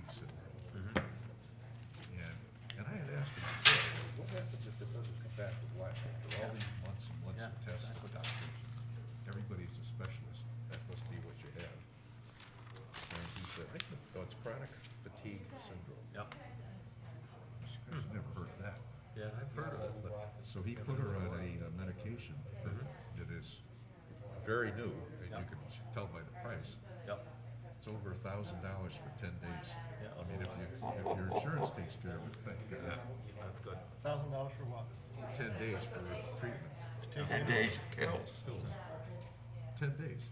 fatigue syndrome. Mhm. And I had asked him, before, what happens if it doesn't come back with Lyme? After all these months and months Yeah, of tests and exactly. doctors, everybody's a specialist, that must be what you have. And he said, I think, oh, it's chronic fatigue syndrome. Yep, I've never heard of that. yeah, I've heard of it, but, So he put her on a medication that is very new, and you Yep. can tell by the price. yep, It's over $1,000 for 10 days. Yeah. I mean, if your insurance takes care of it, thank yeah, God. that's good. $1,000 for what? 10 days for treatment. 10 days pills. Pills. 10 days.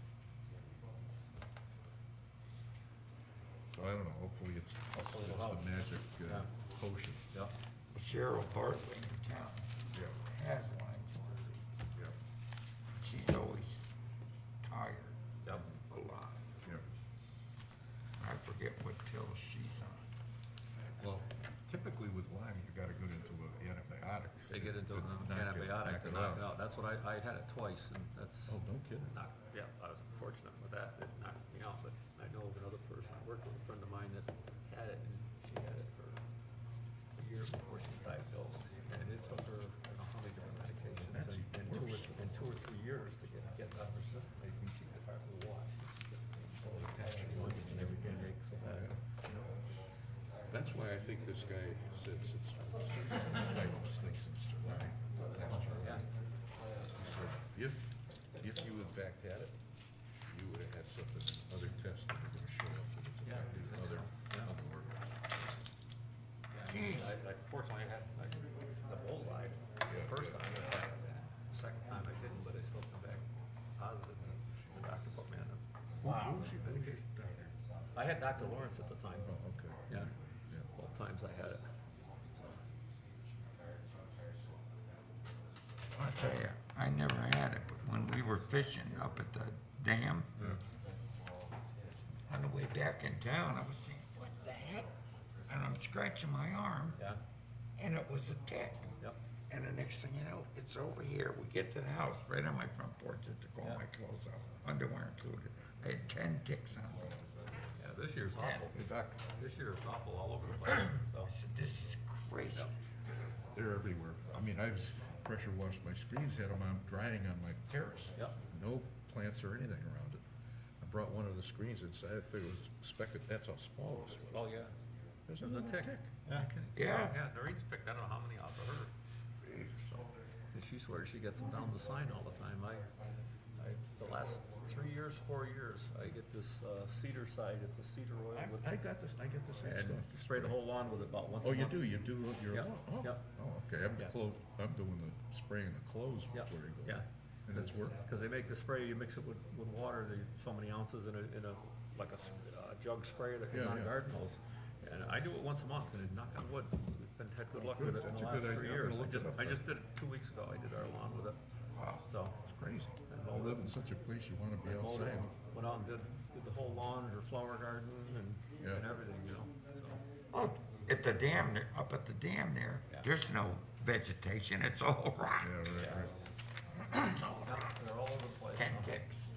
So I don't know, hopefully it's Hopefully it'll the help. magic Yeah. potion. Yep, Cheryl Bartley in town Yeah, has Lyme's disease. yeah, She's always tired yep, a lot. yeah. I forget what pill she's on. Well, typically with Lyme, you gotta go into antibiotics. they get into to an knock antibiotic to it knock it out, that's what I had it twice, and that's. Oh, no kidding. Yeah, I was fortunate with that, it knocked me out, but I know of another person, I worked with a friend of mine that had it, and she had it for a year before she was diagnosed, and it took her, I don't know how many different medications, That's and even worse. in 2 or 3 years to get it out of her system, I mean, she could hardly walk. All the passion lungs and everything ache so bad. That's why I think this guy said since fighting this thing since July last year. Yeah, He said, if you in fact had it, you would have had something, other tests that are gonna show up that it's Yeah, affecting I think other, so. Yeah. other organs. I fortunately I had like the bullseye the first time, second time I didn't, but I still come back positive, and the doctor put me on a. Who was your doctor? I had Dr. Lawrence at the time. Oh, okay. Yeah, Yeah. both times I had it. I tell you, I never had it, but when we were fishing up at the dam, on the way back in town, I was saying, what the heck? And I'm scratching my arm, Yeah, and it was a tick. yep, And the next thing you know, it's over here. We get to the house, right on my front porch, just to all Yeah. my clothes off, underwear included. I had 10 ticks on me. yeah, this year's Yeah. awful. Hey, Doc, This year it's awful all over the place, so. I said, this is crazy. they're everywhere. I mean, I've pressure washed my screens, had them on, drying on my terrace. Yep. No plants or anything around it. I brought one of the screens inside, I figured it was a speck, that's how small this was. Oh, yeah. There's There's a little tick. Yeah. Yeah. Yeah, Noreen's picked, I don't know how many off of her. So, and she swears she gets them down the sign all the time. The last 3 years, 4 years, I get this cedar side, it's a cedar oil with, I got this, I get the same and stuff. spray the whole lawn with it about once a Oh, month. you do your Yep, lawn? Oh, yep. oh, okay, Yeah. I'm doing the spraying the clothes Yep, before you go. yeah. And it's working? Cause they make the spray, you mix it with water, so many ounces in a, like a jug spray that Yeah, goes on yeah. garden hose. And I do it once a month, and knock on wood, had good luck good. with it in That's the a last good 3 idea. I'm years. gonna look it up I then. just did it 2 weeks ago, I did our lawn with it, Wow, so. it's crazy. And I mowed live it. in such a place you wanna be I mowed it, outside. went out and did the whole lawn, her flower garden, and Yeah. everything, you know, so. Oh, at the dam, up at the dam there, Yeah. there's no vegetation. It's all rocks. Yeah, right, right. It's all Yeah, rocks. they're all over the place. 10 so. ticks.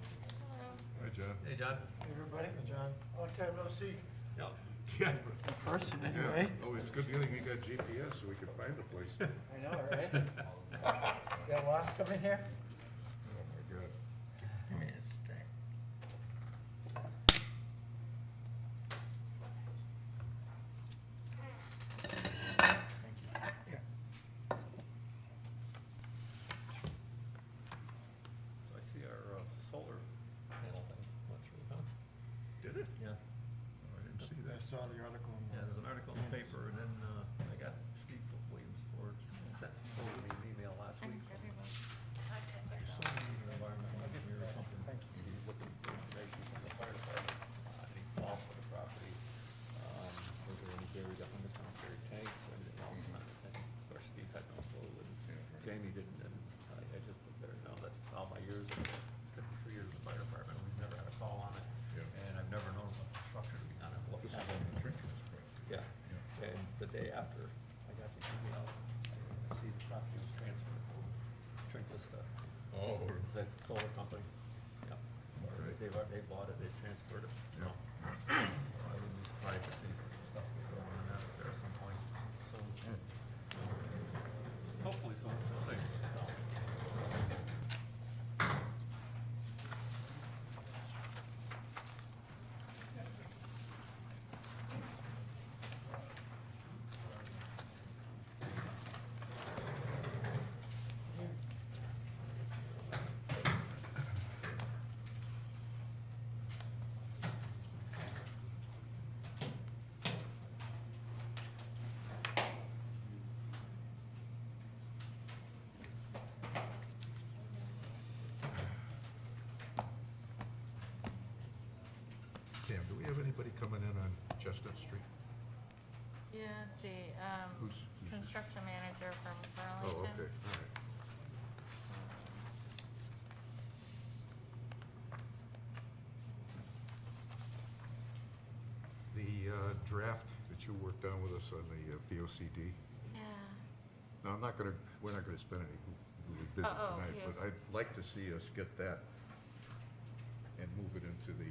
Hi, John. Hey, John. Everybody, Hey, John. long time no see. Yeah. Yeah. In person, anyway. Oh, it's a good thing we got GPS so we can find the place. Oh, I know, right? Got lost coming here? my God. Give me this thing. Yeah. So I see our solar panel thing went through, huh? Did it? Yeah. Oh, I didn't see I that. saw the article in Yeah, there's an article in the paper, and then I got Steve Williams for sent forwarded me an email last week. Someone needs an environmental engineer or something. He's looking for information from the fire department, any cost of the property. Was there any buried, underground tanks or anything else? And of course, Steve had no clue, and Jamie didn't, and I just put there, now that all my years, 53 years in the fire department, we've never had a call on it. Yeah. And I've never known of a structure to be on it. Look This at is it. on the Trinket project. Yeah, and the day after, I got the email, I see the property was transferred from Trinkus to Oh, the solar company. Yeah. Okay. They bought it, they transferred it, so. Yeah. I wouldn't be surprised to see we have anybody coming in on Chestnut Street? Yeah, the, Who's- construction manager from Oh, Burlington. okay, all right. The draft that you worked on with us on the POCD, Yeah, no, we're not gonna spend any visit Oh, tonight, but yes. I'd like to see us get that and move it into the,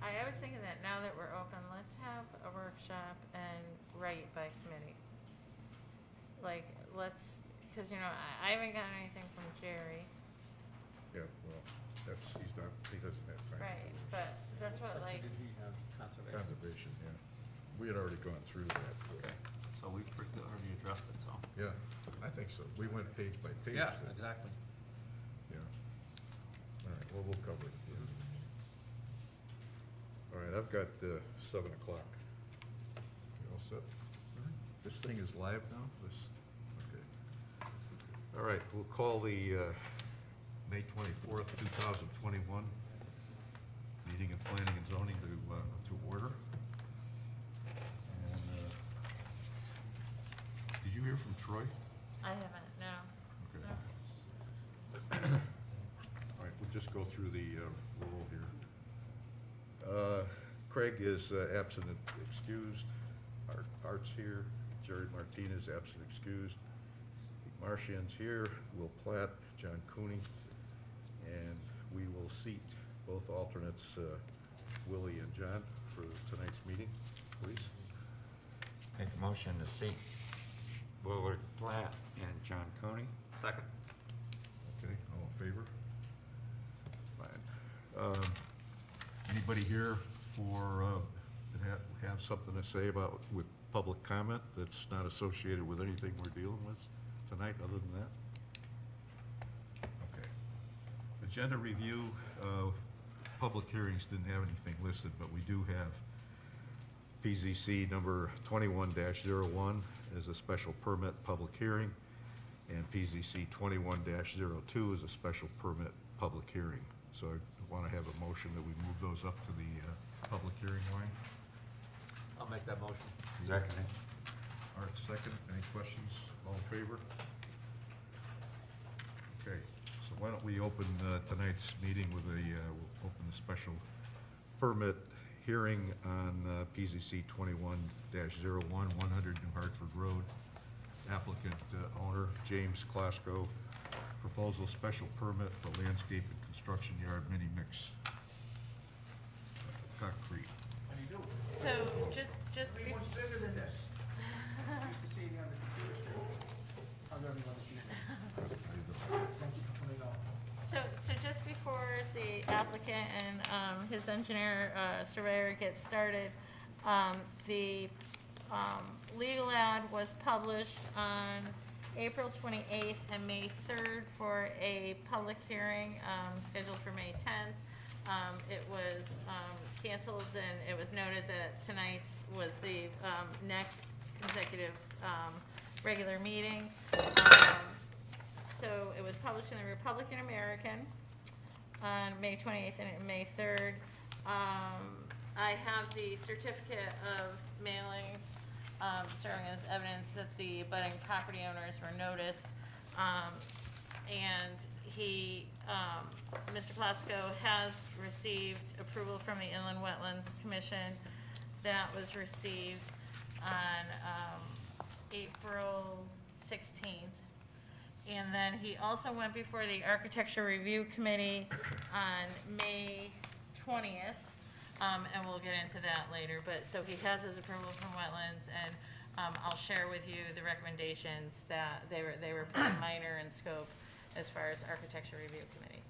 I was thinking that now that we're open, let's have a workshop and write by committee. Like, let's, cause you know, I haven't gotten anything from Jerry, yeah, well, he doesn't have time. to right, do it. but that's what like, Did he have conservation? Conservation, yeah. We had already gone through that. Okay, so we've already addressed it, so. Yeah, I think so. We went page by page. Yeah, then. exactly. Yeah. All right, well, we'll cover it. Yeah. All right, I've got 7 o'clock. You all set? This thing is live now? Okay. All right, we'll call the May 24th, 2021 meeting of Planning and Zoning to order. And did you hear from Troy? I haven't, no. Okay. No. All right, we'll just go through the roll here. Craig is absent and excused. Art's here. Jerry Martinez absent excused. Martian's here. Will Platt, John Cooney. And we will seat both alternates, Willie and John, for tonight's meeting, please. Make a motion to seat Willard Platt and John Coney. Second. Okay, all in favor? Fine. Anybody here that have something to say about, with public comment that's not associated with anything we're dealing with tonight, other than that? Okay. Agenda review, public hearings didn't have anything listed, but we do have PZC number 21-01 as a special permit public hearing, and PZC 21-02 is a special permit public hearing. So I want to have a motion that we move those up to the public hearing line. I'll make that motion. Second. Art, second. Any questions? All in favor? Okay, so why don't we open tonight's meeting with we'll open the special permit hearing on PZC 21-01, 100 New Hartford Road. Applicant owner James Klasko. Proposal special permit for landscape and construction yard mini mix concrete. So, just be- One's bigger than this. Used to see me on the computer screen. How's everyone this evening? Thank you for coming out. So just before the applicant and his engineer, surveyor gets started, the legal ad was published on April 28th and May 3rd for a public hearing scheduled for May 10th. It was canceled, and it was noted that tonight's was the next consecutive regular meeting. So it was published in the Republican American on May 28th and May 3rd. I have the certificate of mailings serving as evidence that the abutting property owners were noticed. And he, Mr. Platsko has received approval from the Inland Wetlands Commission. That was received on April 16th. And then he also went before the Architecture Review Committee on May 20th, and we'll get into that later. But, so he has his approval from wetlands, and I'll share with you the recommendations that they were pretty minor in scope as far as Architecture Review Committee.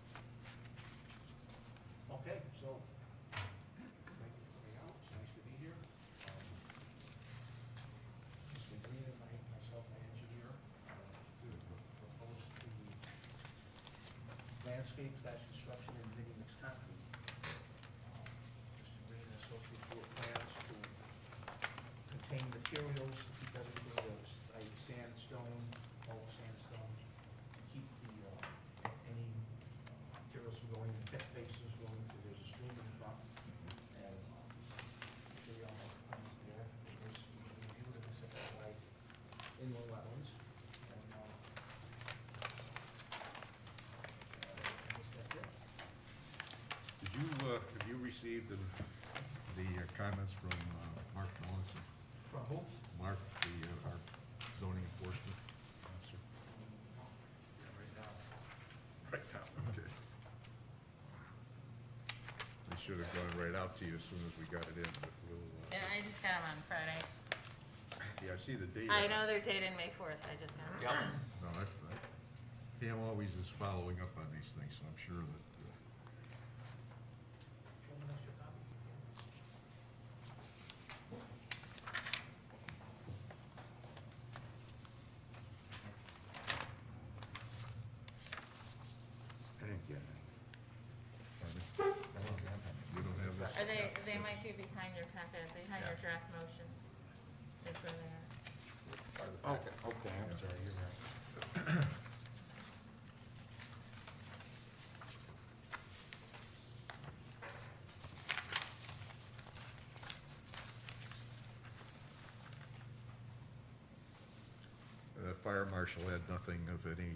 Okay, so, thank you for coming out, it's nice to be here. Mr. Green and myself, my engineer, proposed the landscape / construction and mini mix concrete. Mr. Green and Associates drew plans to contain materials to keep everything like sandstone, bulk sandstone, to keep any materials from going in catch bases, going, because there's a stream in front. And received the comments from Mark Melanson. From who? Mark, our zoning enforcement officer. Right now. Right now, okay. We should have gone right out to you as soon as we got it in, but we'll, And I just got them on Friday. yeah, I see the date. I know they're dated May 4th, I just got them. No, Pam always is following up on these things, so I'm sure that, I didn't get it. you don't have this? They might be behind your packet, behind your draft motion. Is where they are. Part of the Oh, packet. okay, I'm sorry, you're right. Fire marshal had nothing of any,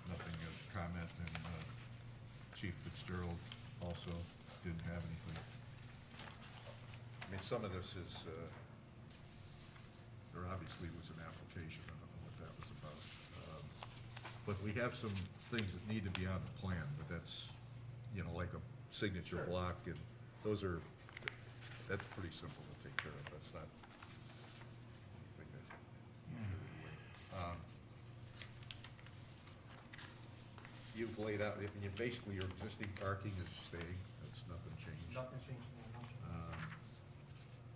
nothing of comment, and Chief Fitzgerald also didn't have anything. I mean, some of this is, there obviously was an application, I don't know what that was about. But we have some things that need to be on the plan, but that's, you know, like a signature block, and those are, that's pretty simple to take care of, that's not anything that. You've laid out, I mean, basically your existing parking is staying, that's nothing changed. Nothing changed in the motion.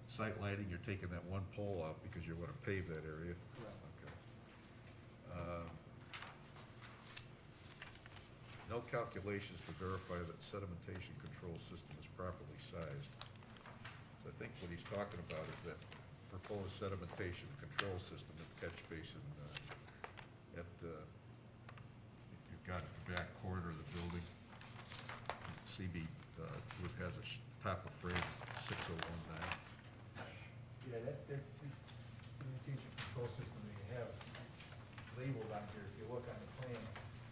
Site lighting, you're taking that one pole out because you want to pave that area. Correct. Okay. No calculations to verify that sedimentation control system is properly sized. So I think what he's talking about is that proposed sedimentation control system at catch basin, you've got at the back corner of the building. CB, it has a top of frame 6019. Yeah, that sanitation control system that you have labeled on here, if you look on the plan,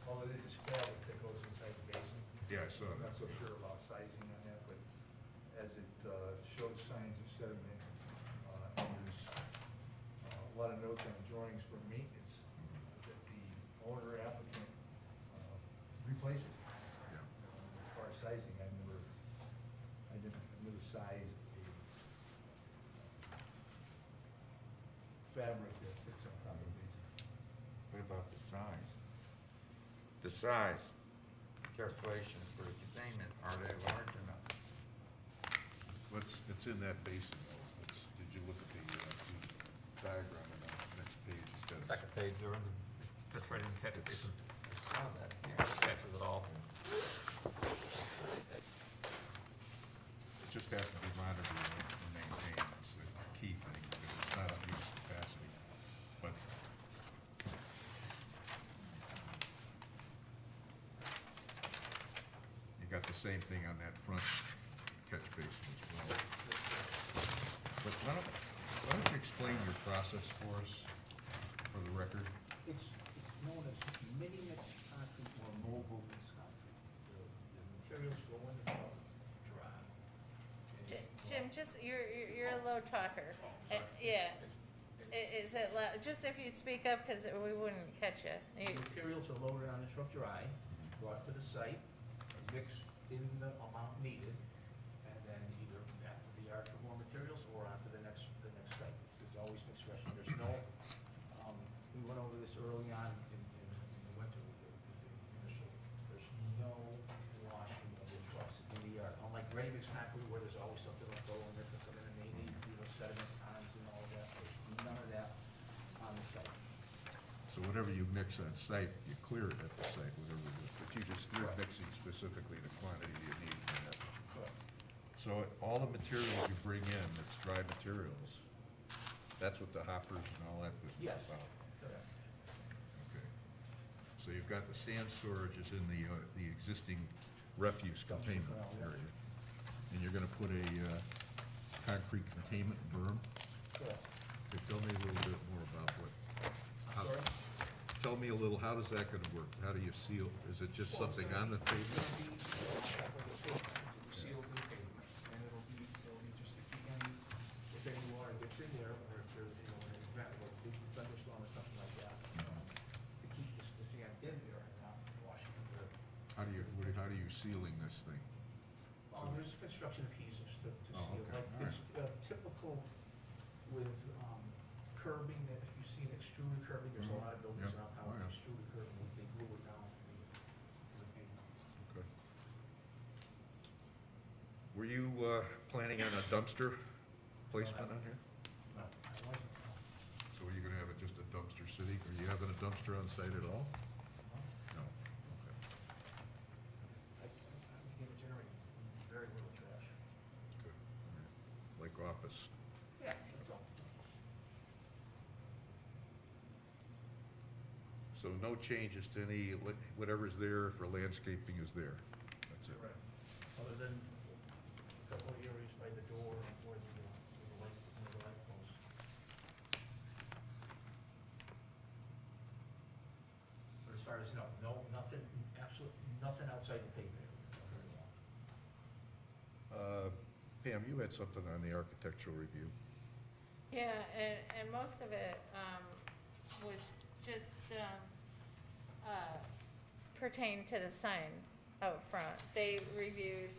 all it is fabric that goes inside the basin. Yeah, I saw I'm that. not so sure about sizing on that, but as it shows signs of sediment, and there's a lot of notes on the drawings for maintenance, that the owner applicant replace it. Yeah. As far as sizing, I never sized a fabric that fits on top of the basin. What about the size? The size, calculations for the containment, are they large enough? It's in that basin though. Did you look at the diagram on the next page? It's got a- Second page, they're in the, fits right in the catch basin. I saw that, yeah. Catches it all. It just has to be monitored and maintained, it's the key thing, because it's not at use capacity. But you got the same thing on that front catch basin as well. But why don't you explain your process for us, for the record? It's known as mini-mix concrete or mobile mix concrete. The materials go in the front, dry. Jim, just, you're a low talker. Yeah. Is it, just if you'd speak up, because we wouldn't catch you. The materials are loaded on the truck dry, brought to the site, mixed in the amount needed, and then either after the yard for more materials or onto the next site. There's always mixed freshen. There's no, we went over this early on in the winter with the initial, there's no washing of the trucks in the yard. Unlike ready mix concrete where there's always something left over and they can come in and they need, sediment ponds and all of that. There's none of that on the site. So whatever you mix on site, you clear it at the site, whatever it is, but you're Right. mixing specifically the quantity you need for that. Correct. So all the materials you bring in, that's dry materials, that's what the hoppers and all that was Yes. about? Correct. Okay. So you've got the sand storage is in the existing refuse containment area. And you're gonna put a concrete containment berm? Correct. Okay, tell me a little bit more about Sorry? tell me a little, how does that gonna work? How do you seal? Is it just something on the pavement? Sealed how do you sealing this thing? There's construction adhesives to Oh, seal, okay, like, it's typical with curbing, that if you see an extruded curbing, there's a Mhm. lot of buildings Yeah. around Oh, town, yeah. extruded curbing, they glue it down to the pavement. Okay. Were you planning on a dumpster placement on here? No, I wasn't, no. So are you gonna have it just a dumpster city? Are you having a dumpster on site at all? No. No, okay. I was gonna generate very little trash. Good. All right. Like office. Yeah, that's all. So no changes to any, whatever's there for landscaping is there. That's it. Correct. Other than a couple of areas by the door and where the light post. But as far as, nothing, absolutely, nothing outside the pavement area. Pam, you had something on the architectural review. Yeah, and most of it, was just, pertained to the sign out front. They reviewed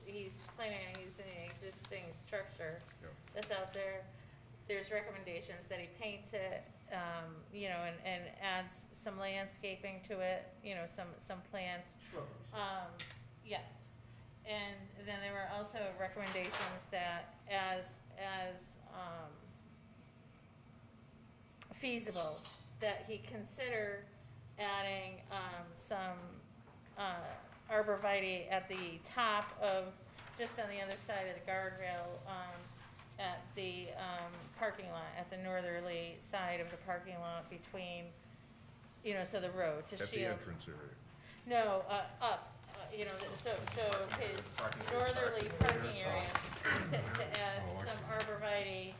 he's planning on using the existing structure Yep. that's out there. There's recommendations that he paints it, and adds some landscaping to it, some plants. Shrubberies. Yeah, and then there were also recommendations that as feasible, that he consider adding, some, arborvitae at the top of, just on the other side of the guardrail, at the, parking lot, at the northerly side of the parking lot between, so the road to shield. At the entrance area. No, up, so his northerly parking area, to add Oh, I some see. arborvitae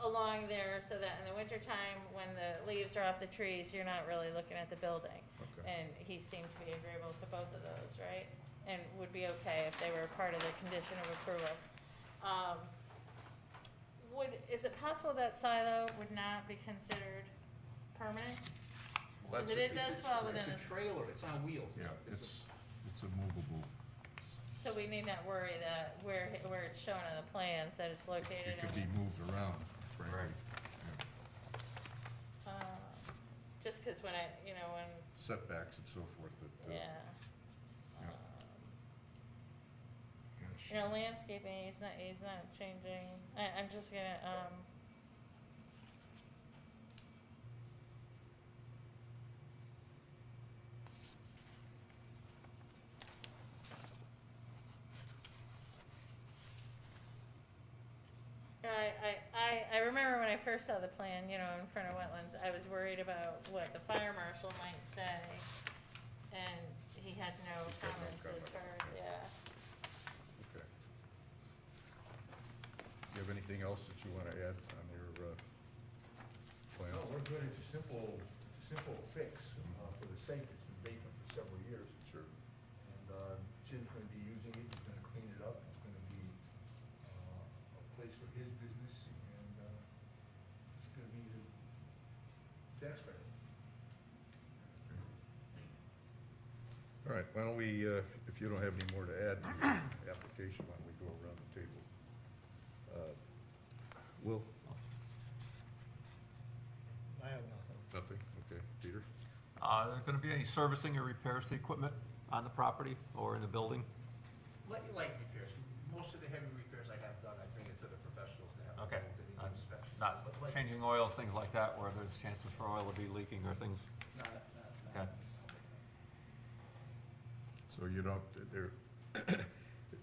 along there, so that in the wintertime, when the leaves are off the trees, you're not really looking at the building. Okay. And he seemed to be agreeable to both of those, right? And would be okay if they were part of the condition of approval. Is it possible that silo would not be considered permanent? Well, Because that's it does fall within It's the, a trailer, it's on wheels. Yeah, it's a movable, so we need not worry that where it's shown on the plans, that it's located it could in. be moved around, frankly. Right. Yeah. Just because when when, Setbacks and so forth that, yeah. yeah. Um, landscaping, he's not changing, I'm just gonna, I remember when I first saw the plan, in front of wetlands, I was worried about what the fire marshal might say, and he had no He had no comments as comment. far as, yeah. Okay. You have anything else that you want to add on your plan? No, we're good, it's a simple fix for the sake, it's been vacant for several years. Sure. And Jim's gonna be using it, he's gonna clean it up, it's gonna be a place for his business, and it's gonna be the tax credit. All right, why don't we, if you don't have any more to add to the application, why don't we go around the table? Will? I have nothing. Nothing? Okay. Peter? Are there gonna be any servicing or repairs to equipment on the property or in the building? Light repairs, most of the heavy repairs I have done, I bring it to the professionals to have. Okay. To the inspection. Not But like- changing oils, things like that, where there's chances for oil to be leaking or things? Not. Okay. So you don't,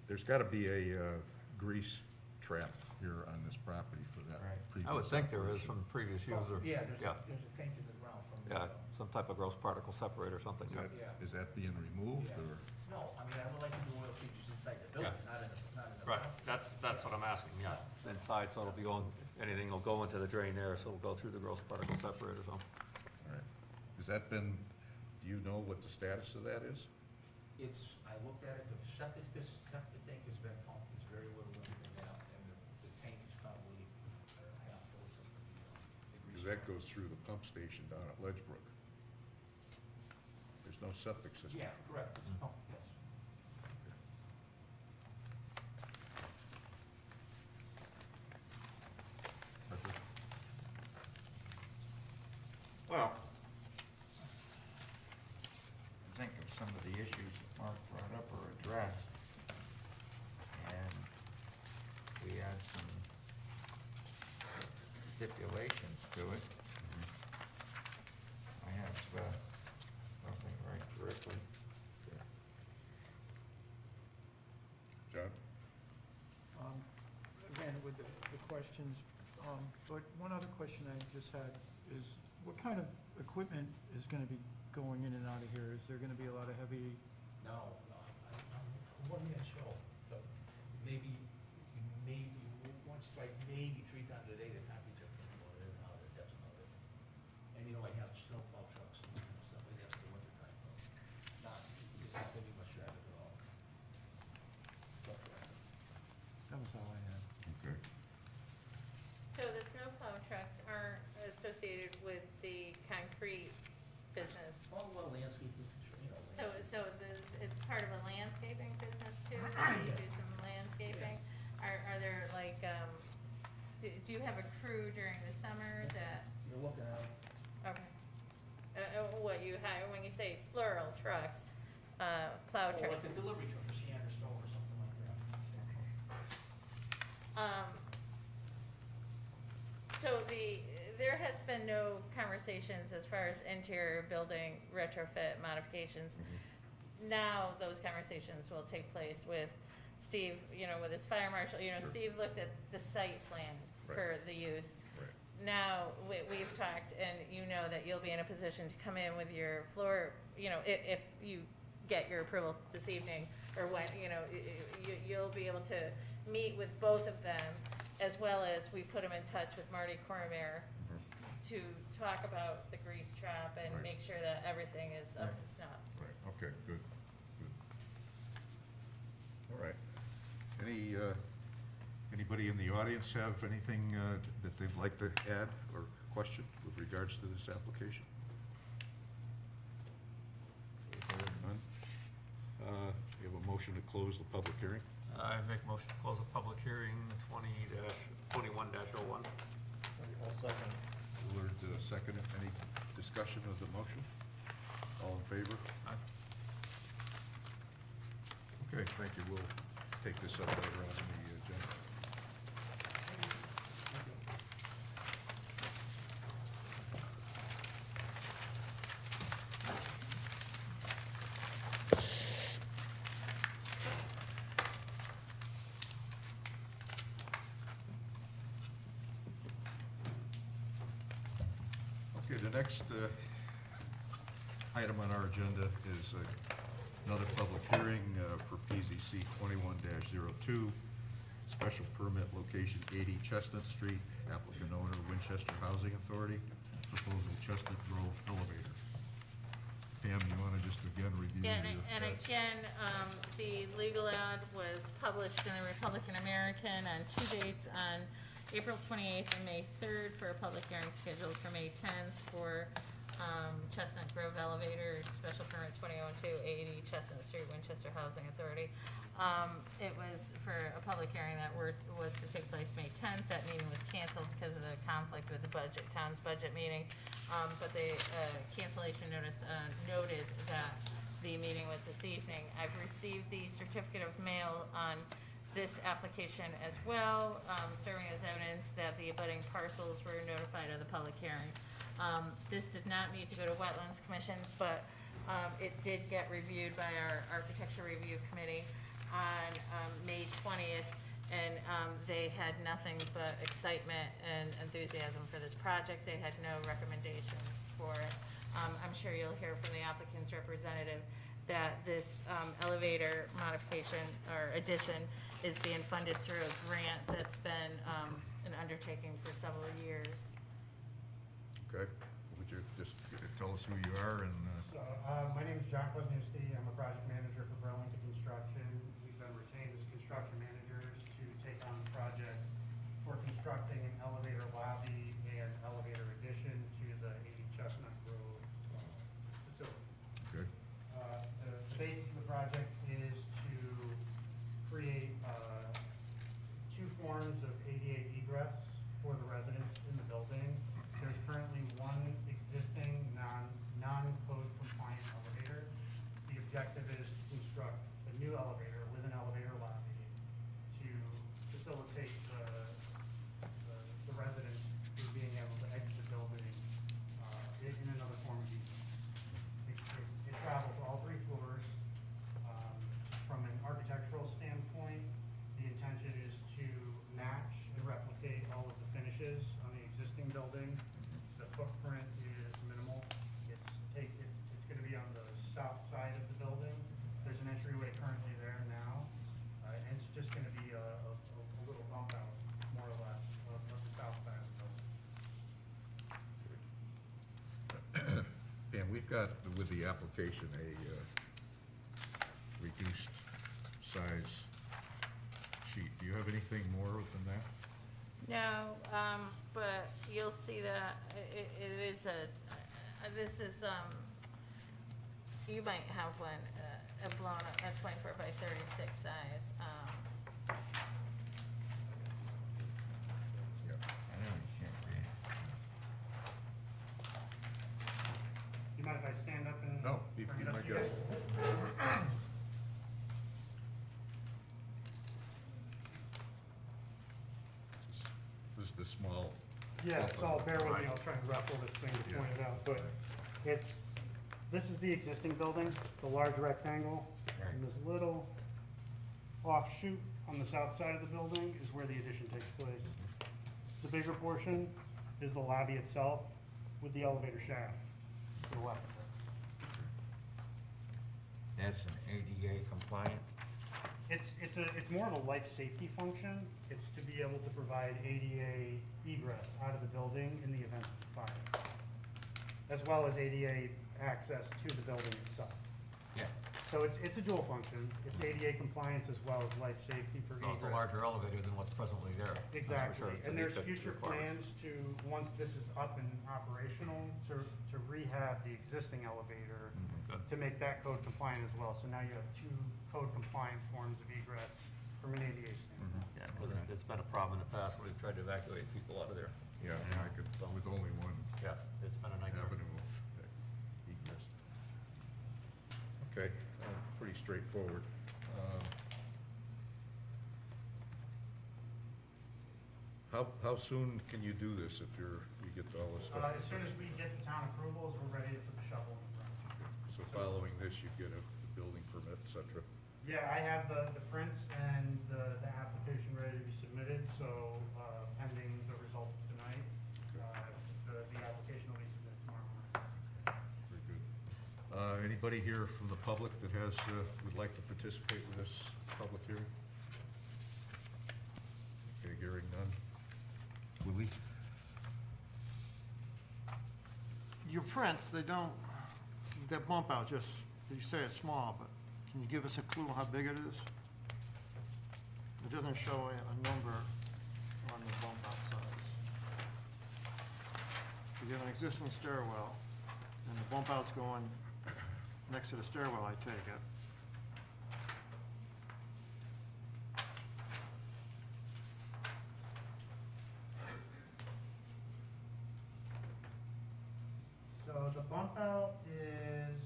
there's got to be a grease trap here on this property for that previous I would think there is operation. from previous user. Yeah, Yeah, there's a tank in the ground from. yeah, some type of gross particle separator or something. Is yeah. that, Yeah. is that being removed, Yeah. or? No, I mean, I would like to do oil changes inside the building, Yeah. not in the. Right, that's what I'm asking, yeah. Inside, so it'll be going, anything will go into the drain there, so it'll go through the gross particle separator, so. All right. Has that been, do you know what the status of that is? I looked at it, this septic tank has been pumped, there's very little in it now, and the tank is probably half full of the Because that goes through the pump station down at Ledgebrook. There's there's no septic system. Yeah, correct. Oh, yes. Roger? Well, I think of some of the issues that Mark brought up are addressed. And we had some stipulations to it. I have, nothing right directly. John? Again, with the questions, but one other question I just had is, what kind of equipment is gonna be going in and out of here? Is there gonna be a lot of heavy, No, I'm one man show, so maybe, once, like, maybe 3 times a day, the concrete truck can go in and out of it, that's about it. And, you know, I have snowplow trucks and stuff like that for the winter time, but not gonna be much traffic at all. Truck traffic. that was all I had. Okay. So the snowplow trucks aren't associated with the concrete business? Oh, well, landscaping, you know. So it's part of a landscaping business too? You do some landscaping? Are there like, do you have a crew during the summer that, You're looking at, okay. What you hire, when you say plural trucks, plow oh, trucks? like a delivery truck for sand or stone or something like that. So there has been no conversations as far as interior building retrofit modifications. Now, those conversations will take place with Steve, you know, with his fire marshal, you know, Sure. Steve looked at the site plan for the use. Right. Now, we've talked, and you know that you'll be in a position to come in with your floor, you know, if you get your approval this evening, or when, you know, you'll be able to meet with both of them, as well as we put him in touch with Marty Cormier to talk about the grease trap and Right. make sure that everything is up to snuff. Right, okay, good, good. All right. Anybody in the audience have anything that they'd like to add or question with regards to this application? None? You have a motion to close the public hearing? I make a motion to close the public hearing, 21-01. I'll second. Willard, second it. Any discussion of the motion? All in favor? Aye. Okay, thank you. We'll take this up later on in the agenda. Okay, the next item on our agenda is another public hearing for PZC 21-02, special permit location 80 Chestnut Street, applicant owner Winchester Housing Authority, proposal Chestnut Grove elevator. Pam, you want to just again review? Yeah, your and past- again, the legal ad was published in the Republican American on 2 dates, on April 28th and May 3rd, for a public hearing scheduled for May 10th for Chestnut Grove Elevator, special permit 2002-80 Chestnut Street, Winchester Housing Authority. It was for a public hearing that was to take place May 10th. That meeting was canceled because of the conflict with the town's budget meeting. But the cancellation notice noted that the meeting was this evening. I've received the certificate of mail on this application as well, serving as evidence that the abutting parcels were notified of the public hearing. This did not need to go to Wetlands Commission, but it did get reviewed by our Architecture Review Committee on May 20th, and they had nothing but excitement and enthusiasm for this project. They had no recommendations for it. I'm sure you'll hear from the applicant's representative that this elevator modification or addition is being funded through a grant that's been an undertaking for several years. Okay, would you just tell us who you are and, So, my name is John Kwasniewski. I'm a project manager for Burlington Construction. We've been retained as construction managers to take on the project for constructing an elevator lobby and elevator addition to the 80 Chestnut Grove facility. okay, got with the application a reduced size sheet. Do you have anything more than that? No, but you'll see that it is this is, you might have one, a blown up, a 24 by 36 size. Yeah. I know you can't read. You mind if I stand up and? No, you bring it up might to go. guys? This is the small. Yeah, so bear with me, Right. I'll try and ruffle this thing to Yeah. point it out, but this is the existing building, the large rectangle. Right. And this little offshoot on the south side of the building is where the addition takes place. The bigger portion is the lobby itself with the elevator shaft to the left. That's an ADA compliant? It's more of a life safety function. It's to be able to provide ADA egress out of the building in the event of a fire, as well as ADA access to the building itself. Yeah. So it's a dual function. It's ADA compliance as well as life safety for So egress. it's a larger elevator than what's presently there. That's for Exactly, sure, to and meet there's the future requirements. plans to, once this is up and operational, to rehab the existing elevator Good. to make that code compliant as well. So now you have two code compliant forms of egress from an ADA standpoint. Yeah, because it's been a problem in the past when we've tried to evacuate people out of there. Yeah, I could, with only one Yeah, it's been a nightmare. avenue of egress. Okay, pretty straightforward. How soon can you do this if you get all this stuff? As soon as we get the town approvals, we're ready to put the shovel in the ground. So following this, you get a building permit, et cetera? Yeah, I have the prints and the application ready to be submitted, so pending the results tonight, the application will be submitted tomorrow morning. Very good. Anybody here from the public that has, would like to participate in this public hearing? Okay, hearing none. Willie? Your prints, they don't, that bump out, just, you say it's small, but can you give us a clue how big it is? It doesn't show a number on the bump out size. You have an existing stairwell, and the bump out's going next to the stairwell, I take it. So the bump out is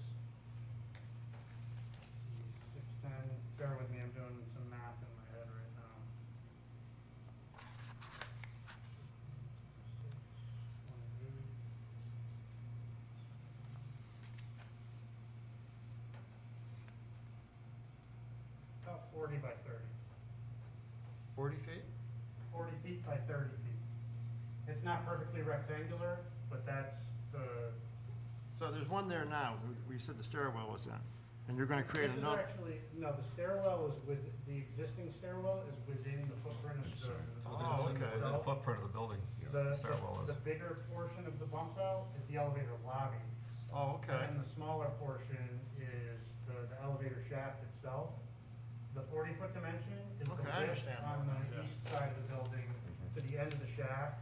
610, bear with me, I'm doing some math in my head right now. 628. About 40 by 30. 40 feet? 40 feet by 30 feet. It's not perfectly rectangular, but that's the, So there's one there now, we said the stairwell was in, and you're gonna create this is another. actually, no, the stairwell is with, the existing stairwell is within the footprint of the Oh, building okay. The itself. footprint of the building, The, stairwell is. the bigger portion of the bump out is the elevator lobby. Oh, okay. And the smaller portion is the elevator shaft itself. The 40-foot dimension is the Okay, I width understand on now, the yeah. east side of the building to the end of the shaft.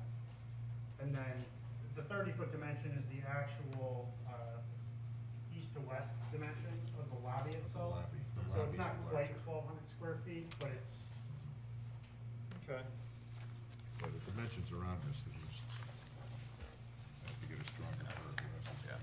And then the 30-foot dimension is the actual, east to west dimension of the lobby itself. lobby. The So it's lobby's not quite larger. 1,200 square feet, but it's, Okay. So the dimensions are on this, they just have to get a stronger paragraph. Yeah.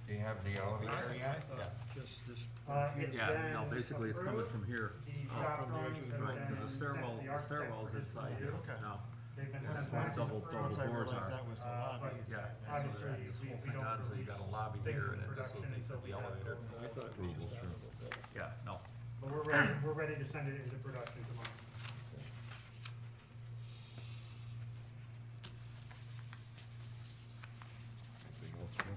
Do you have the elevator yet? Yeah. Just this. it's Yeah, been no, basically it's coming approved. from here. The shop from the edge drawings of the have building. been Because the sent to the architect stairwell's for his inside review. here Okay. now. They've been That's sent why back. as double approved. Once I doors realized are. that was the Uh, lobby. but Yeah, and so obviously, they're this we whole we thing don't on, so you got a release lobby things here in and then this will production be until for we the have elevator. those. Approvals, sure. Yeah, no, But we're ready to send it into production tomorrow. Anything else, Joe?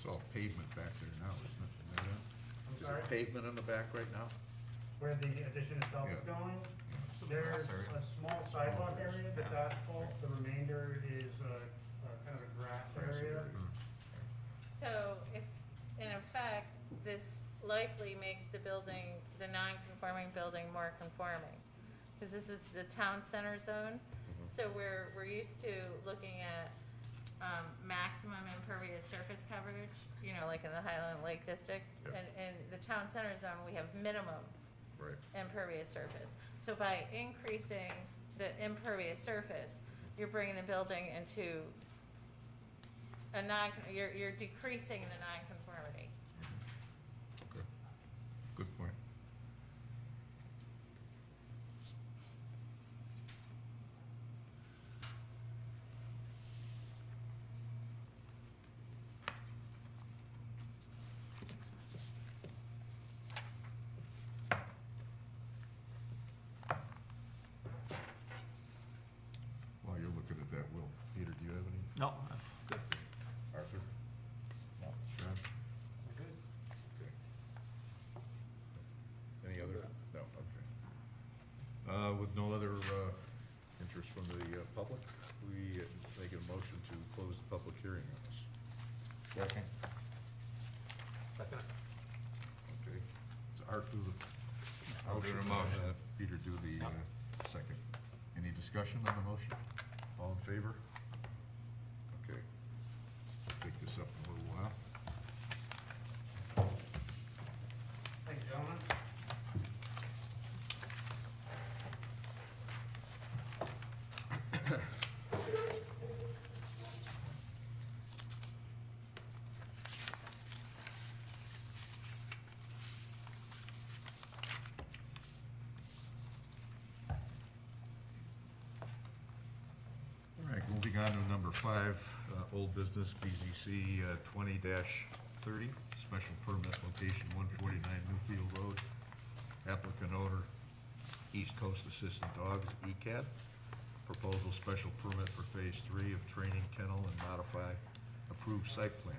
It's all pavement back there now, isn't it? Isn't that it? I'm Is sorry, there pavement in the back right now? where the addition itself is Yeah. going, there's a small sidewalk area that's asphalt, the remainder is kind of a grass area. So if, in effect, this likely makes the building, the non-conforming building more conforming. Because this is the town center zone, so we're used to looking at, maximum impervious surface coverage, you know, like in the Highland Lake District. Yep. And in the town center zone, we have minimum Right. impervious surface. So by increasing the impervious surface, you're bringing the building into a you're decreasing the nonconformity. Okay. Good point. While you're looking at that, Will, Peter, do you have any? No, good. Arthur? No. John? Good. Okay. Any other? No, okay. With no other interest from the public, we make a motion to close the public hearing on this. Second. Second. Okay. It's Art do the I'll do the motion, motion. Peter do the Yeah. second. Any discussion on the motion? All in favor? Okay. Take this up in a little while. Thank you, gentlemen. All right, moving on to number 5, old business, BZC 20-30, special permit location 149 Newfield Road, applicant owner, East Coast Assistant Dogs, ECAD. Proposal special permit for phase 3 of training kennel and modify approved site plan.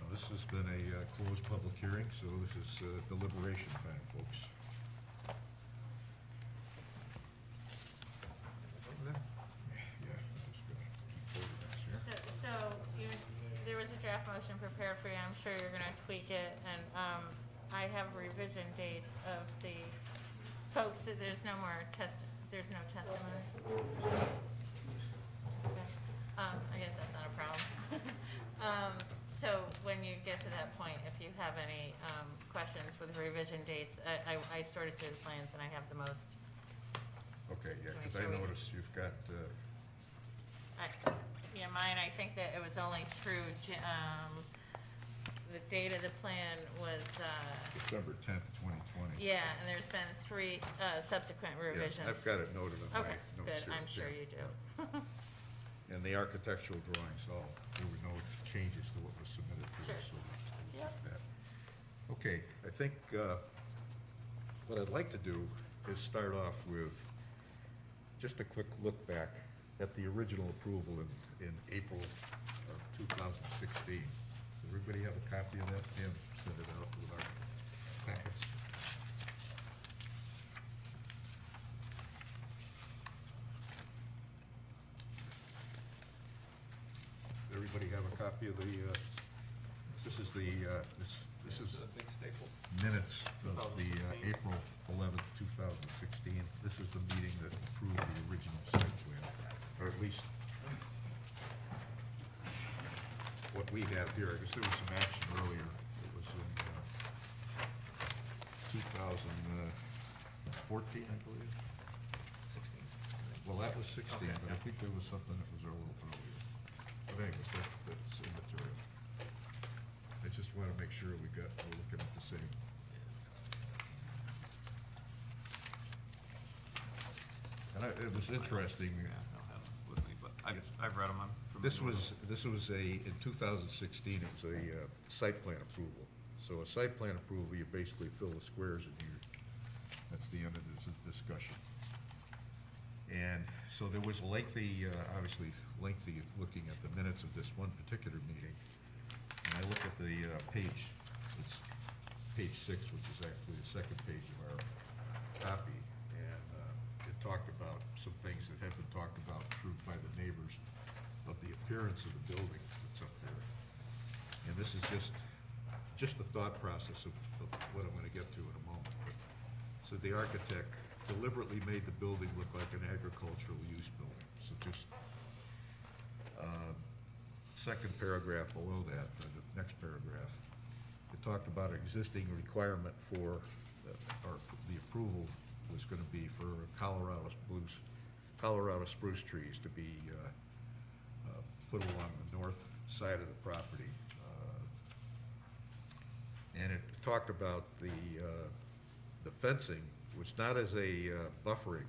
Now, this has been a closed public hearing, so this is deliberation time, folks. Yeah, I'm just gonna keep holding this here. So there was a draft motion prepared for you, I'm sure you're gonna tweak it, and, I have revision dates of the folks, that there's no more there's no testimony. Okay. I guess that's not a problem. So when you get to that point, if you have any, questions with revision dates, I sorted through the plans and I have the most. Okay, yeah, So because make I sure we- noticed you've got, Yeah, mine, I think that it was only through, the date of the plan was, December 10th, 2020. yeah, and there's been 3 subsequent Yeah, revisions. I've got it noted in my Okay, notes good, here, I'm sure yeah. you do. And the architectural drawings, there were no changes to what was submitted to us. Sure. So Yep. that. Okay, I think what I'd like to do is start off with just a quick look back at the original approval in April of 2016. Does everybody have a copy of that? Pam sent it out with our packets. Everybody have a copy of the, this is the, this is a big staple. minutes of the April 11th, 2016. This is the meeting that approved the original site plan, or at least what we have here. I guess there was some action earlier. It was in 2014, I believe. 16. Well, that was 16, Okay, but I yeah. think there was something that was a little earlier. But anyways, that's immaterial. I just want to make sure we're looking at the same. And it was interesting. Yeah, I don't have them with me, but I've read them, I'm This familiar was with them. in 2016, it was a site plan approval. So a site plan approval, you basically fill the squares in here. That's the end of this discussion. And so there was lengthy, obviously lengthy looking at the minutes of this one particular meeting. and I look at the page, it's page 6, which is actually the second page of our copy, and it talked about some things that have been talked about through by the neighbors of the appearance of the building that's up there. And this is just the thought process of what I'm gonna get to in a moment. So the architect deliberately made the building look like an agricultural use building. So just, second paragraph below that, the next paragraph, it talked about an existing requirement for, or the approval was gonna be for Colorado spruce trees to be put along the north side of the property. And it talked about the fencing, which not as a buffering,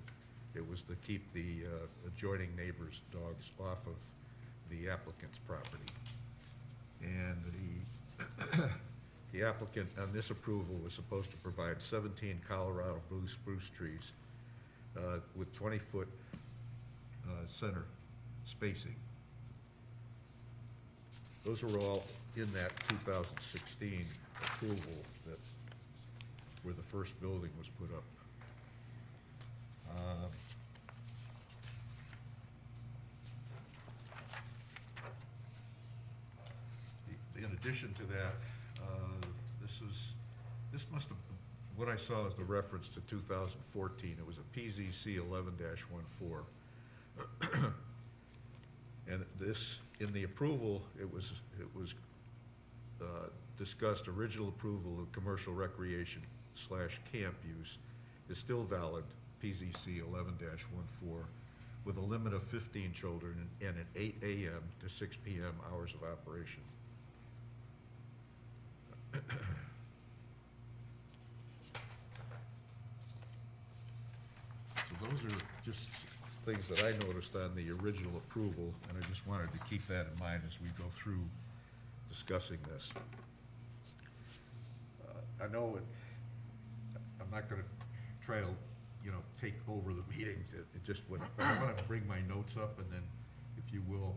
it was to keep the adjoining neighbors' dogs off of the applicant's property. And the applicant on this approval was supposed to provide 17 Colorado blue spruce trees with 20-foot center spacing. Those were all in that 2016 approval that, where the first building was put up. In addition to that, this must have, what I saw is the reference to 2014. It was a PZC 11-14. And this, in the approval, it was discussed, original approval of commercial recreation / camp use is still valid, PZC 11-14, with a limit of 15 children and at 8 a.m. to 6 p.m. hours of operation. So those are just things that I noticed on the original approval, and I just wanted to keep that in mind as we go through discussing this. I know I'm not gonna try to, take over the meetings. It just, I wanna bring my notes up, and then, if you will,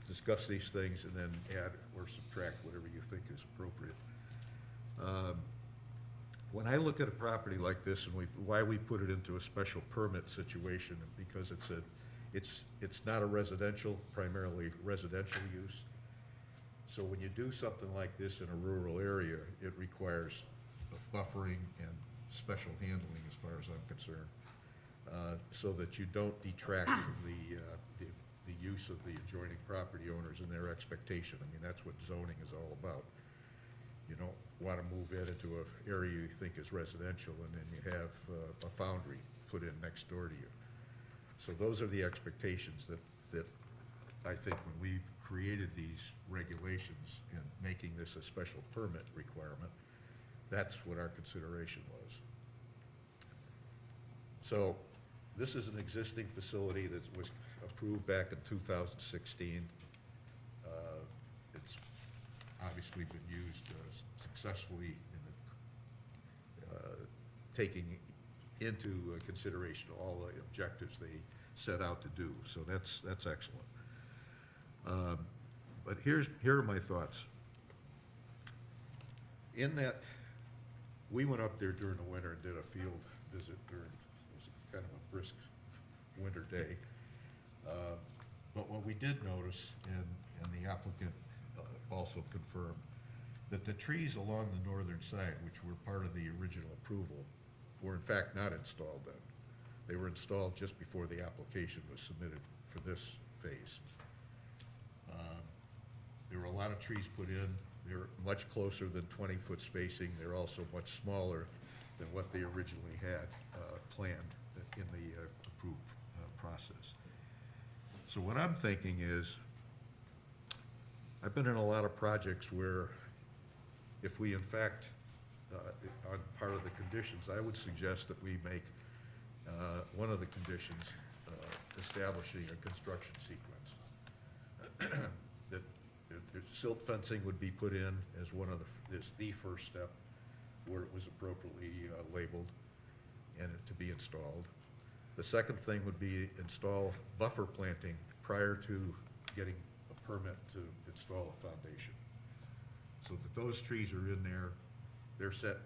discuss these things and then add or subtract whatever you think is appropriate. When I look at a property like this, and why we put it into a special permit situation, because it's not a residential, primarily residential use. So when you do something like this in a rural area, it requires buffering and special handling, as far as I'm concerned, so that you don't detract from the use of the adjoining property owners and their expectation. I mean, that's what zoning is all about. You don't want to move it into an area you think is residential, and then you have a foundry put in next door to you. So those are the expectations that I think when we created these regulations and making this a special permit requirement, that's what our consideration was. So this is an existing facility that was approved back in 2016. It's obviously been used successfully in taking into consideration all the objectives they set out to do. So that's excellent. But here are my thoughts. In that, we went up there during the winter and did a field visit during, it was kind of a brisk winter day. But what we did notice, and the applicant also confirmed, that the trees along the northern side, which were part of the original approval, were in fact not installed then. They were installed just before the application was submitted for this phase. There were a lot of trees put in. They're much closer than 20-foot spacing. They're also much smaller than what they originally had planned in the approved process. So what I'm thinking is, I've been in a lot of projects where if we in fact, on part of the conditions, I would suggest that we make one of the conditions establishing a construction sequence. That silt fencing would be put in as one of the first step, where it was appropriately labeled and it to be installed. The second thing would be install buffer planting prior to getting a permit to install a foundation. so that those trees are in there, they're set,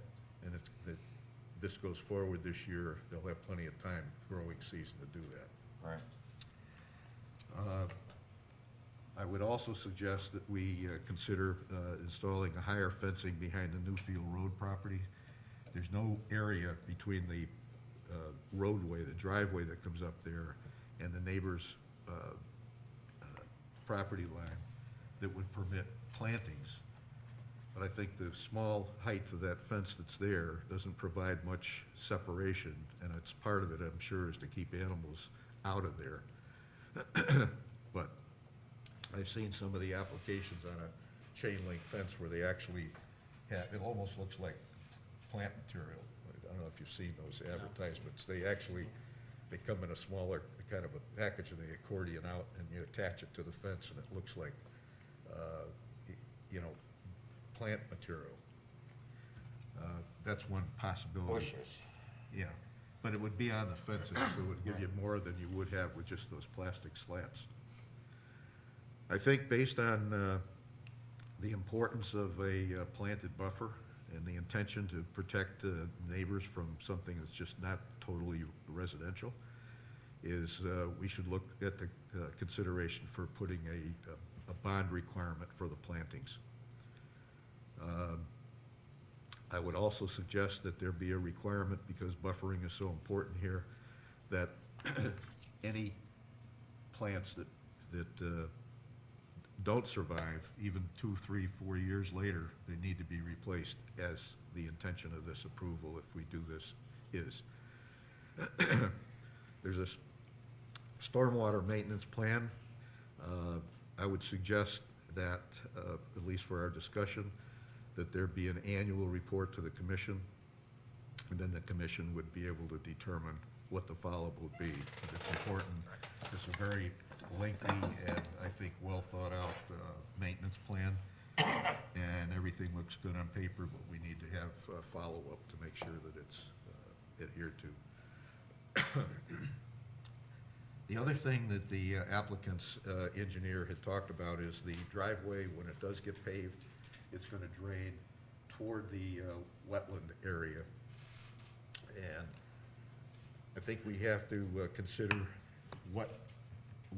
and it's, that this goes forward this year, they'll have plenty of time growing season to do that. Right. I would also suggest that we consider installing a higher fencing behind the Newfield Road property. There's no area between the roadway, the driveway that comes up there, and the neighbor's property line that would permit plantings. But I think the small height of that fence that's there doesn't provide much separation, and it's part of it, I'm sure, is to keep animals out of there. But I've seen some of the applications on a chain link fence where they actually have, it almost looks like plant material. I don't know if you've seen those advertisements. They actually, they come in a smaller kind of a package and they accordion out and you attach it to the fence and it looks like, you know, plant material. That's one possibility. Bushes. Yeah, but it would be on the fencing, so it would give you more than you would have with just those plastic slats. I think based on the importance of a planted buffer and the intention to protect neighbors from something that's just not totally residential, is we should look at the consideration for putting a bond requirement for the plantings. I would also suggest that there be a requirement, because buffering is so important here, that any plants that don't survive, even 2, 3, 4 years later, they need to be replaced, as the intention of this approval, if we do this, is. There's a stormwater maintenance plan. I would suggest that, at least for our discussion, that there be an annual report to the commission, and then the commission would be able to determine what the follow-up would be. It's important. It's a very lengthy and, I think, well-thought-out maintenance plan, and everything looks good on paper, but we need to have follow-up to make sure that it's adhered to. The other thing that the applicant's engineer had talked about is the driveway, when it does get paved, it's going to drain toward the wetland area. And I think we have to consider what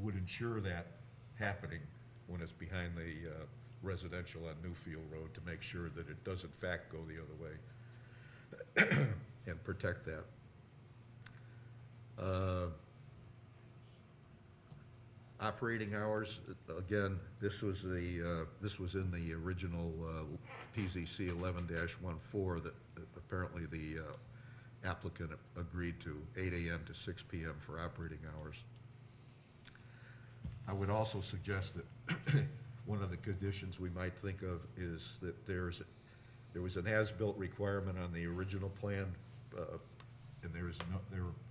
would ensure that happening when it's behind the residential on Newfield Road, to make sure that it does in fact go the other way and protect that. Operating hours, again, this was in the original PZC 11-14 that apparently the applicant agreed to, 8 a.m. to 6 p.m. for operating hours. I would also suggest that one of the conditions we might think of is that there was an as-built requirement on the original plan, and they're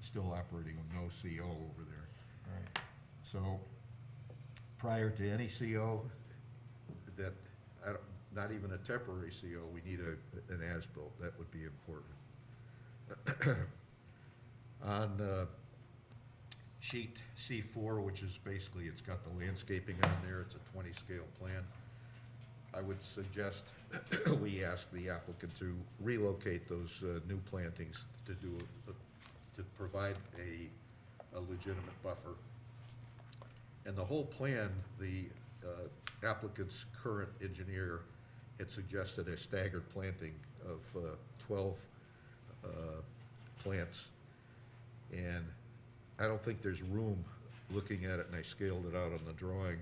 still operating with no CO over there. Right. So, prior to any CO, that, not even a temporary CO, we need an as-built. That would be important. On sheet C4, which is basically, it's got the landscaping on there, it's a 20 scale plan. I would suggest we ask the applicant to relocate those new plantings to provide a legitimate buffer. And the whole plan, the applicant's current engineer had suggested a staggered planting of 12 plants. And I don't think there's room, looking at it, and I scaled it out on the drawing,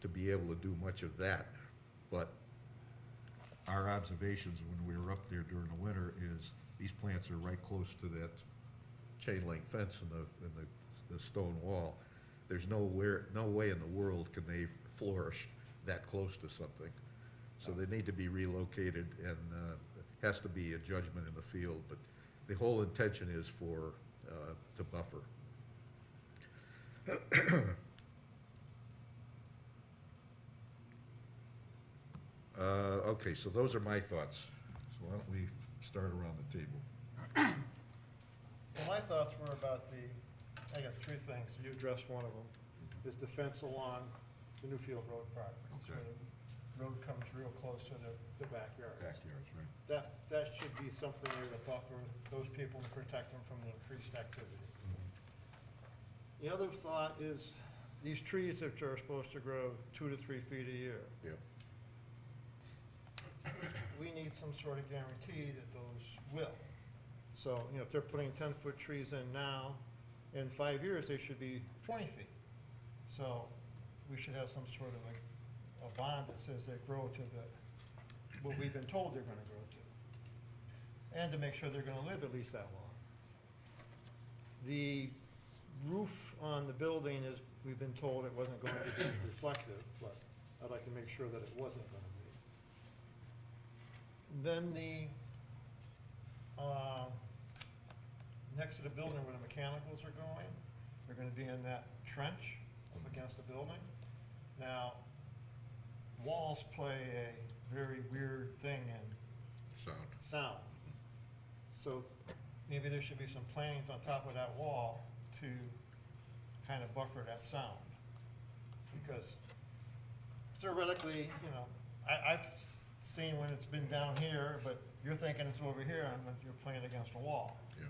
to be able to do much of that. But our observations when we were up there during the winter is these plants are right close to that chain link fence and the stone wall. There's no way in the world can they flourish that close to something. So they need to be relocated, and it has to be a judgment in the field, but the whole intention is for, to buffer. Okay, so those are my thoughts. So why don't we start around the table? Well, my thoughts were about I got three things, you addressed one of them, is the fence along the Newfield Road property. So Okay. road comes real close to the backyards. Backyards, right? That should be something there to buffer those people and protect them from the increased activity. The other thought is these trees that are supposed to grow 2 to 3 feet a year. Yep. We need some sort of guarantee that those will. So, you know, if they're putting 10-foot trees in now, in 5 years, they should be 20 feet. So we should have some sort of a bond that says they grow to what we've been told they're gonna grow to. And to make sure they're gonna live at least that long. The roof on the building is, we've been told it wasn't going to be reflective, but I'd like to make sure that it wasn't gonna be. Then next to the building where the mechanicals are going, they're gonna be in that trench up against the building. Now, walls play a very weird thing in Sound. sound. So maybe there should be some plantings on top of that wall to kind of buffer that sound. Because theoretically, you know, I've seen when it's been down here, but you're thinking it's over here and when you're playing against a wall. Yeah.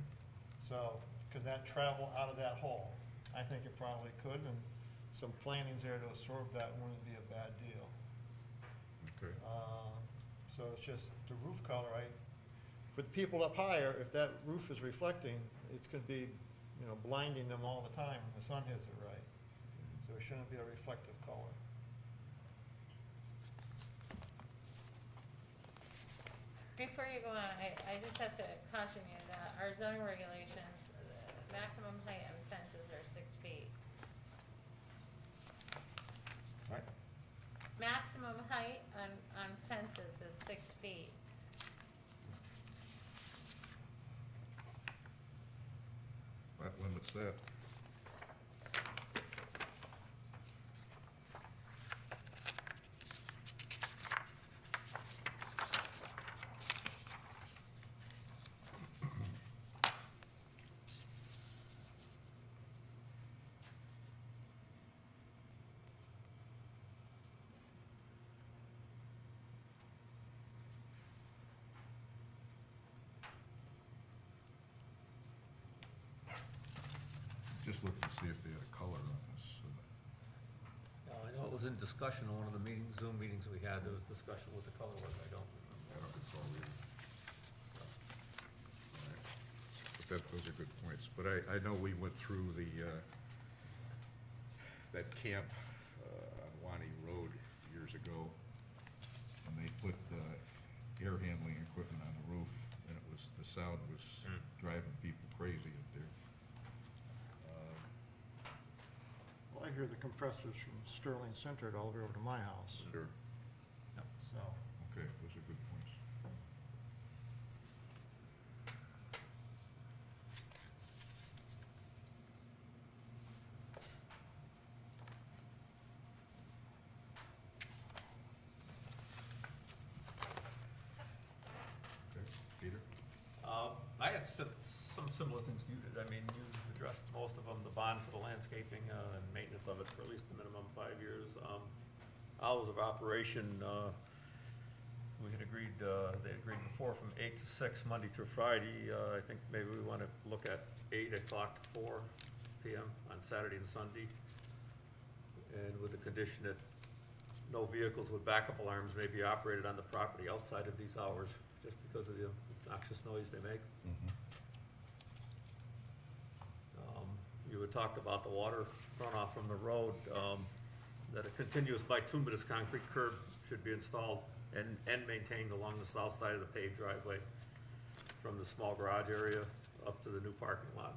So could that travel out of that hole? I think it probably could, and some plantings there to absorb that wouldn't be a bad deal. Okay. So it's just the roof color, for the people up higher, if that roof is reflecting, it's gonna be, you know, blinding them all the time when the sun hits it right. So it shouldn't be a reflective color. Before you go on, I just have to caution you that our zoning regulations, maximum height on fences are 6 feet. What? Maximum height on fences is 6 feet. That limits that. Just look to see if they had a color on this. I know it was in discussion on one of the meetings, Zoom meetings we had, there was discussion with the color was, I don't I remember. don't recall either. Alright. But those are good points. But I know we went through that camp on Wani Road years ago, and they put air handling equipment on the roof, and the sound was driving people crazy up there. Well, I hear the compressors from Sterling Center all the way over to my house, Sure. so. Okay, those are good points. Okay, Peter? I had some similar things to you did. I mean, you addressed most of them, the bond for the landscaping and maintenance of it for at least a minimum 5 years. Hours of operation, we had agreed, they agreed before from 8 to 6, Monday through Friday. I think maybe we want to look at 8 o'clock to 4 PM on Saturday and Sunday. And with the condition that no vehicles with backup alarms may be operated on the property outside of these hours, just because of the obnoxious noise they make. You had talked about the water runoff from the road, that a continuous bituminous concrete curb should be installed and maintained along the south side of the paved driveway from the small garage area up to the new parking lot.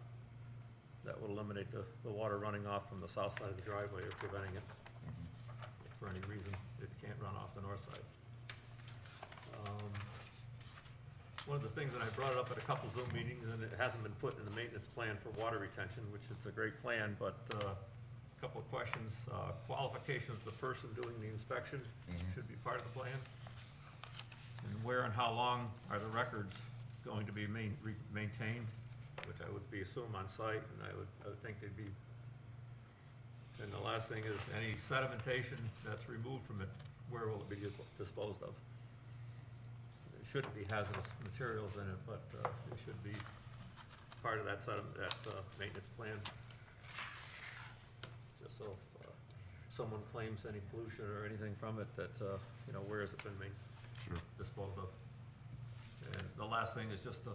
That would eliminate the water running off from the south side of the driveway or preventing it. If for any reason, it can't run off the north side. One of the things, and I brought it up at a couple Zoom meetings, and it hasn't been put in the maintenance plan for water retention, which it's a great plan, but a couple of questions. Qualifications of the person doing the inspection should be part of the plan. And where and how long are the records going to be maintained, which I would be assumed on site, and I would think they'd be And the last thing is, any sedimentation that's removed from it, where will it be disposed of? There shouldn't be hazardous materials in it, but it should be part of that maintenance plan. Just so if someone claims any pollution or anything from it, that, you know, where has it been Sure. disposed of? And the last thing is just the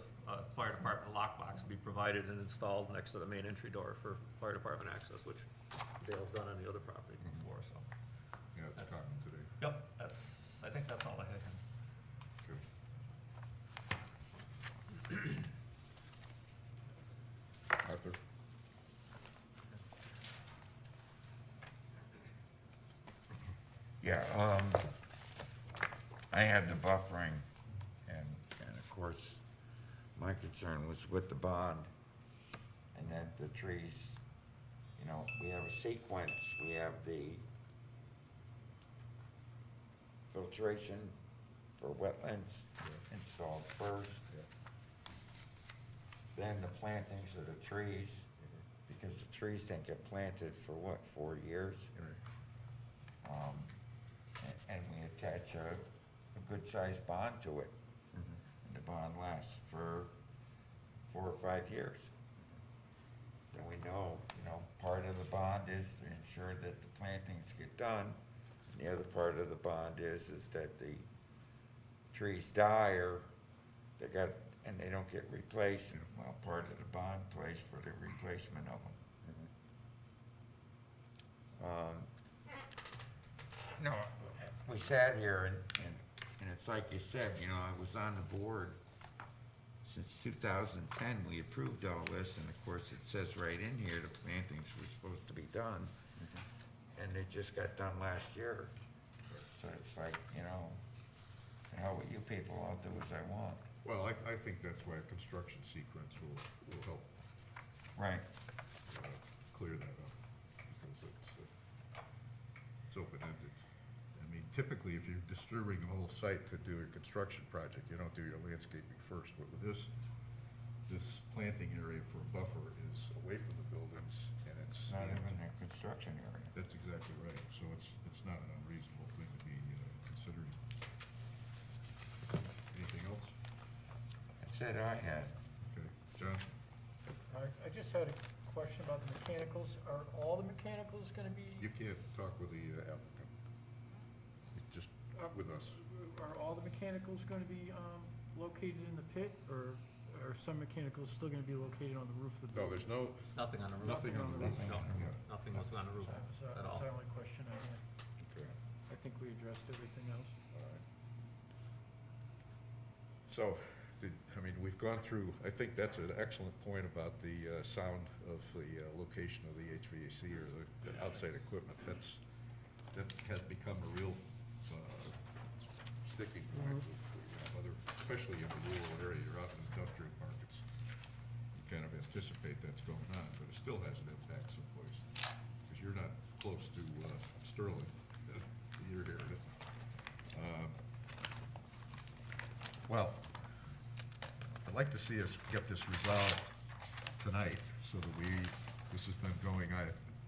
fire department lockbox be provided and installed next to the main entry door for fire department access, which Dale's done on the other property before, so. Yeah, it's That's- common today. Yep, I think that's all I had. Good. Arthur? Yeah, I had the buffering, and of course, my concern was with the bond, and then the trees. You know, we have a sequence, we have the filtration for wetlands installed first, then the plantings of the trees, because the trees didn't get planted for what, 4 years? And we attach a good-sized bond to it. And the bond lasts for 4 or 5 years. Then we know, you know, part of the bond is to ensure that the plantings get done. And the other part of the bond is that the trees die or they don't get replaced. Well, part of the bond pays for the replacement of them. No, we sat here and it's like you said, you know, I was on the board since 2010. We approved all this, and of course it says right in here the plantings were supposed to be done, and they just got done last year. So it's like, you know, the hell with you people, I'll do as I want. Well, I think that's why a construction sequence will help Right. clear that up, because it's open-ended. I mean, typically, if you're disturbing a whole site to do a construction project, you don't do your landscaping first. But with this planting area for a buffer is away from the buildings, and It's not even a construction area. That's exactly right. So it's not an unreasonable thing to be considering. Anything else? That's it I had. Okay, John? I just had a question about the mechanicals. Are all the mechanicals gonna be, You can't talk with the applicant. Just with us. are all the mechanicals gonna be, located in the pit, or are some mechanicals still gonna be located on the roof of the No, building? there's no, Nothing on the roof. nothing on the roof. Nothing on the Yeah. roof. Nothing was on the roof So at that's all. the only question I had. Okay. I think we addressed everything else. All right. So, we've gone through, I think that's an excellent point about the sound of the location of the HVAC or the outside equipment. That has become a real sticking point with especially in the rural area, you're out in industrial markets. You kind of anticipate that's going on, but it still has an impact someplace. Because you're not close to Sterling, you're here. Well, I'd like to see us get this resolved tonight, so that this has been going,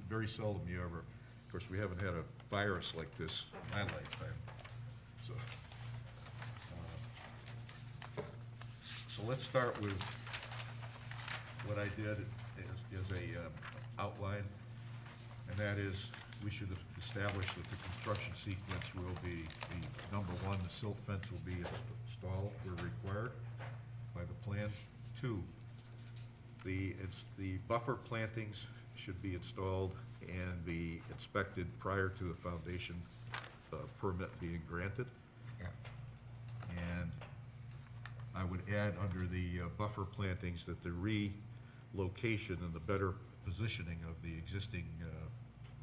very seldom you ever, of course, we haven't had a virus like this in my lifetime, so. So let's start with what I did is a outline, and that is, we should establish that the construction sequence will be, number one, the silt fence will be installed where required by the plan. 2, the buffer plantings should be installed and be inspected prior to the foundation permit being granted. Yeah. And I would add under the buffer plantings that the relocation and the better positioning of the existing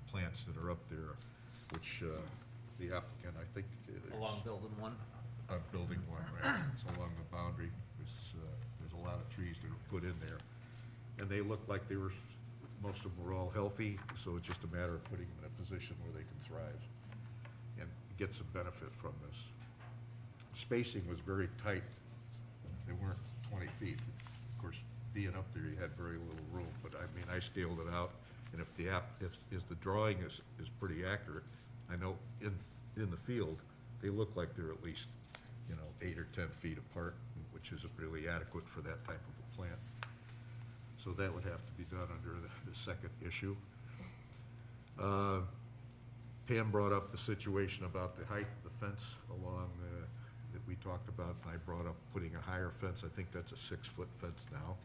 plants that are up there, which the applicant, I think. Along building 1. Building 1, right, it's along the boundary, there's a lot of trees that are put in there. And they look like most of them were all healthy, so it's just a matter of putting them in a position where they can thrive and get some benefit from this. Spacing was very tight. They weren't 20 feet. Of course, being up there, you had very little room, but I scaled it out. And if the drawing is pretty accurate, I know in the field, they look like they're at least, 8 or 10 feet apart, which isn't really adequate for that type of a plant. So that would have to be done under the second issue. Pam brought up the situation about the height of the fence along, that we talked about, and I brought up putting a higher fence. I think that's a 6-foot fence now.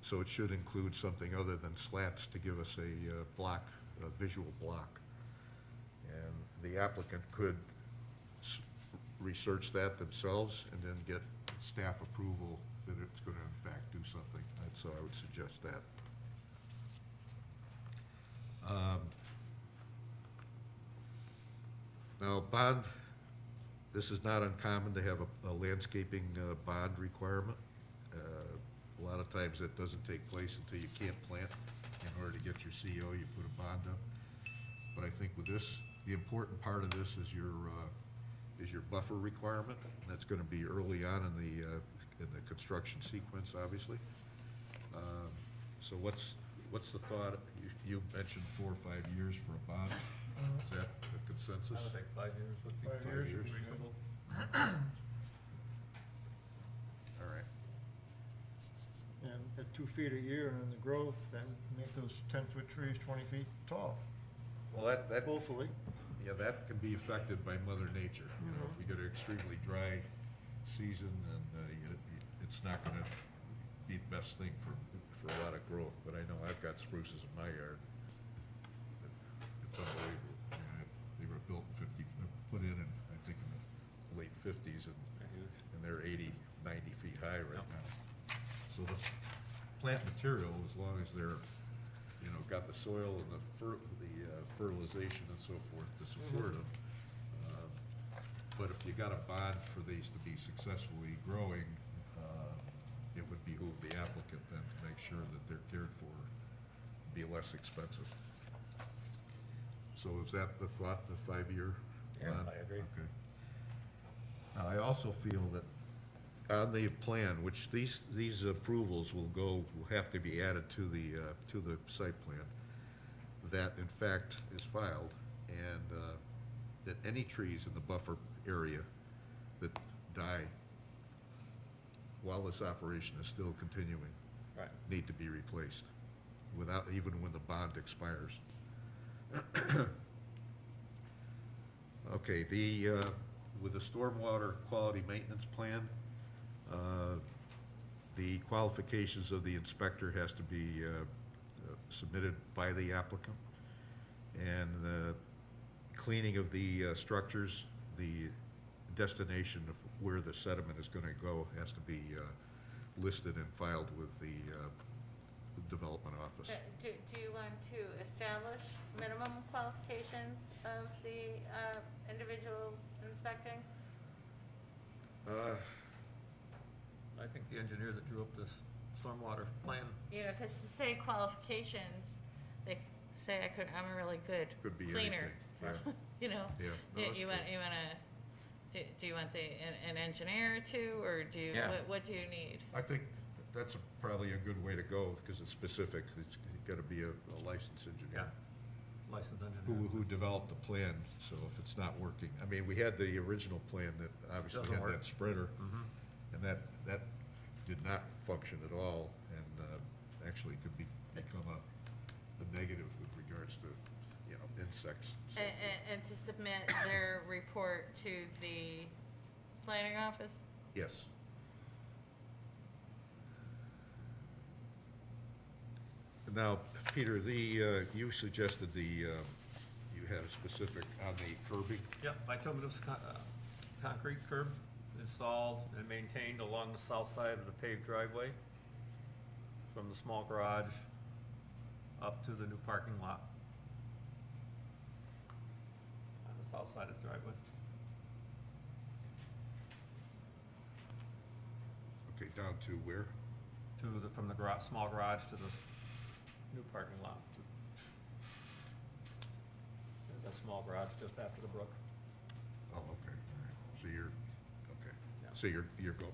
So it should include something other than slats to give us a visual block. And the applicant could research that themselves and then get staff approval that it's gonna in fact do something. So I would suggest that. Now, bond, this is not uncommon to have a landscaping bond requirement. A lot of times that doesn't take place until you can't plant. In order to get your CO, you put a bond up. But I think with this, the important part of this is your buffer requirement. And that's gonna be early on in the construction sequence, obviously. So what's the thought? You mentioned 4 or 5 years for a bond. Is that a consensus? I would think 5 years would be 5 years. reasonable. All right. And at 2 feet a year and the growth, then make those 10-foot trees 20 feet tall, Well, that hopefully. yeah, that can be affected by Mother Nature. If we get an extremely dry season, then it's not gonna be the best thing for a lot of growth. But I know I've got spruces in my yard. It's unbelievable. I mean, they were put in, I think, in the late 50s, and they're 80, 90 feet high right now. So the plant material, as long as they're, got the soil and the fertilization and so forth to support them. But if you got a bond for these to be successfully growing, it would behoove the applicant then to make sure that they're cared for, be less expensive. So is that the thought, the 5-year Yeah, bond? I agree. Okay. Now, I also feel that on the plan, which these approvals will have to be added to the site plan, that in fact is filed, and that any trees in the buffer area that die while this operation is still continuing Right. need to be replaced, even when the bond expires. Okay, with the stormwater quality maintenance plan, the qualifications of the inspector has to be submitted by the applicant. And the cleaning of the structures, the destination of where the sediment is gonna go has to be listed and filed with the development office. Do you want to establish minimum qualifications of the individual inspecting? I think the engineer that drew up this stormwater plan, Because to say qualifications, they say I'm a really good Could be cleaner. anything, You know? Yeah, no, You that's you true. want do you want an engineer to, or do you, Yeah. what do you need? I think that's probably a good way to go, because it's specific. It's gotta be a licensed engineer. licensed engineer. Who developed the plan, so if it's not working, I mean, we had the original plan that obviously Doesn't had work. that spreader, Mhm. and that did not function at all, and actually could become a negative with regards to, insects. and so forth. And to submit their report to the planning office? Yes. Now, Peter, you suggested you had a specific on the curbing. Yep, bituminous concrete curb installed and maintained along the south side of the paved driveway from the small garage up to the new parking lot on the south side of the driveway. Okay, down to where? From the garage, small garage to the new parking lot. There's a small garage just after the brook. Oh, okay, all right. So okay. Yeah. So you're talking,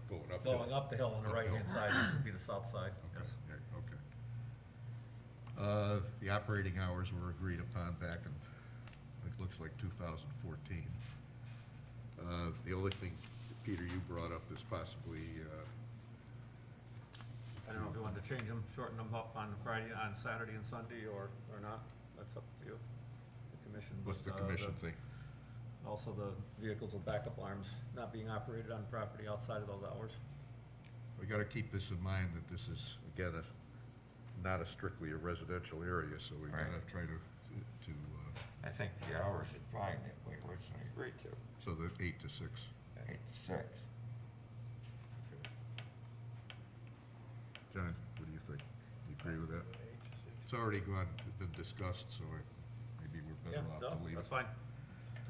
going uphill? Going up the hill on the Uphill. right-hand side, which would be the south side, Okay, yes. yeah, okay. The operating hours were agreed upon back in, it looks like 2014. The only thing, Peter, you brought up is possibly, I don't know if you wanted to change them, shorten them up on Friday, on Saturday and Sunday, or not, that's up to you. The commission. what's the but, commission thing? Also, the vehicles with backup alarms not being operated on property outside of those hours. We gotta keep this in mind that this is, again, not a strictly a residential area, so we gotta Right. try to, I think the hours are fine that we originally agreed to, so the 8 to 6. 8 to 6. John, what do you think? You agree with that? It's already been discussed, so maybe we're Yeah, better off no, to leave it. that's fine.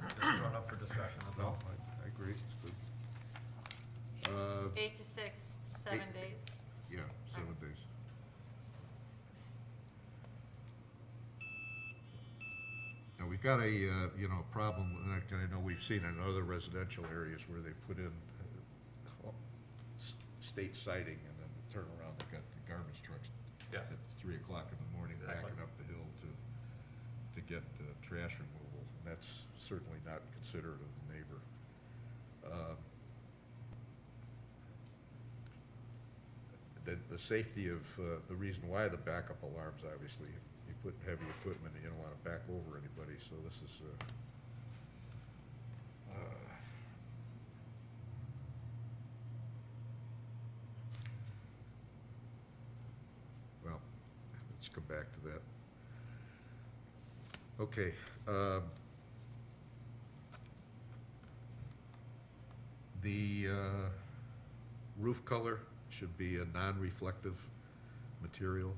Just brought up for discussion, that's No, all. I agree, it's good. 8 to 6, 7 days. Yeah, 7 days. Now, we've got a, problem, and I know we've seen in other residential areas where they put in state siding and then turn around, they've got the garbage trucks Yeah. at 3 o'clock in the morning Exactly. backing up the hill to get trash removal. And that's certainly not considerate of the neighbor. The safety of, the reason why the backup alarms, obviously, you put heavy equipment, you don't want to back over anybody, so this is, well, let's come back to that. Okay, the roof color should be a non-reflective material.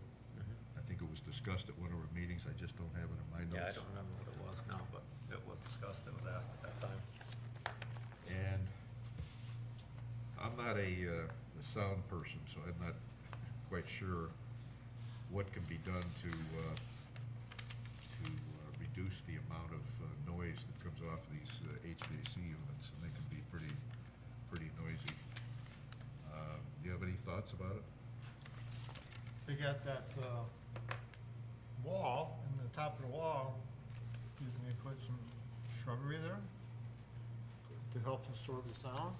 I think it was discussed at one of our meetings, I just don't have it in my notes. Yeah, I don't remember what it was now, but it was discussed, it was asked at that time. And I'm not a sound person, so I'm not quite sure what can be done to reduce the amount of noise that comes off these HVAC units, and they can be pretty noisy. Do you have any thoughts about it? You got that, wall, in the top of the wall, you can put some shrubbery there to help absorb the sound.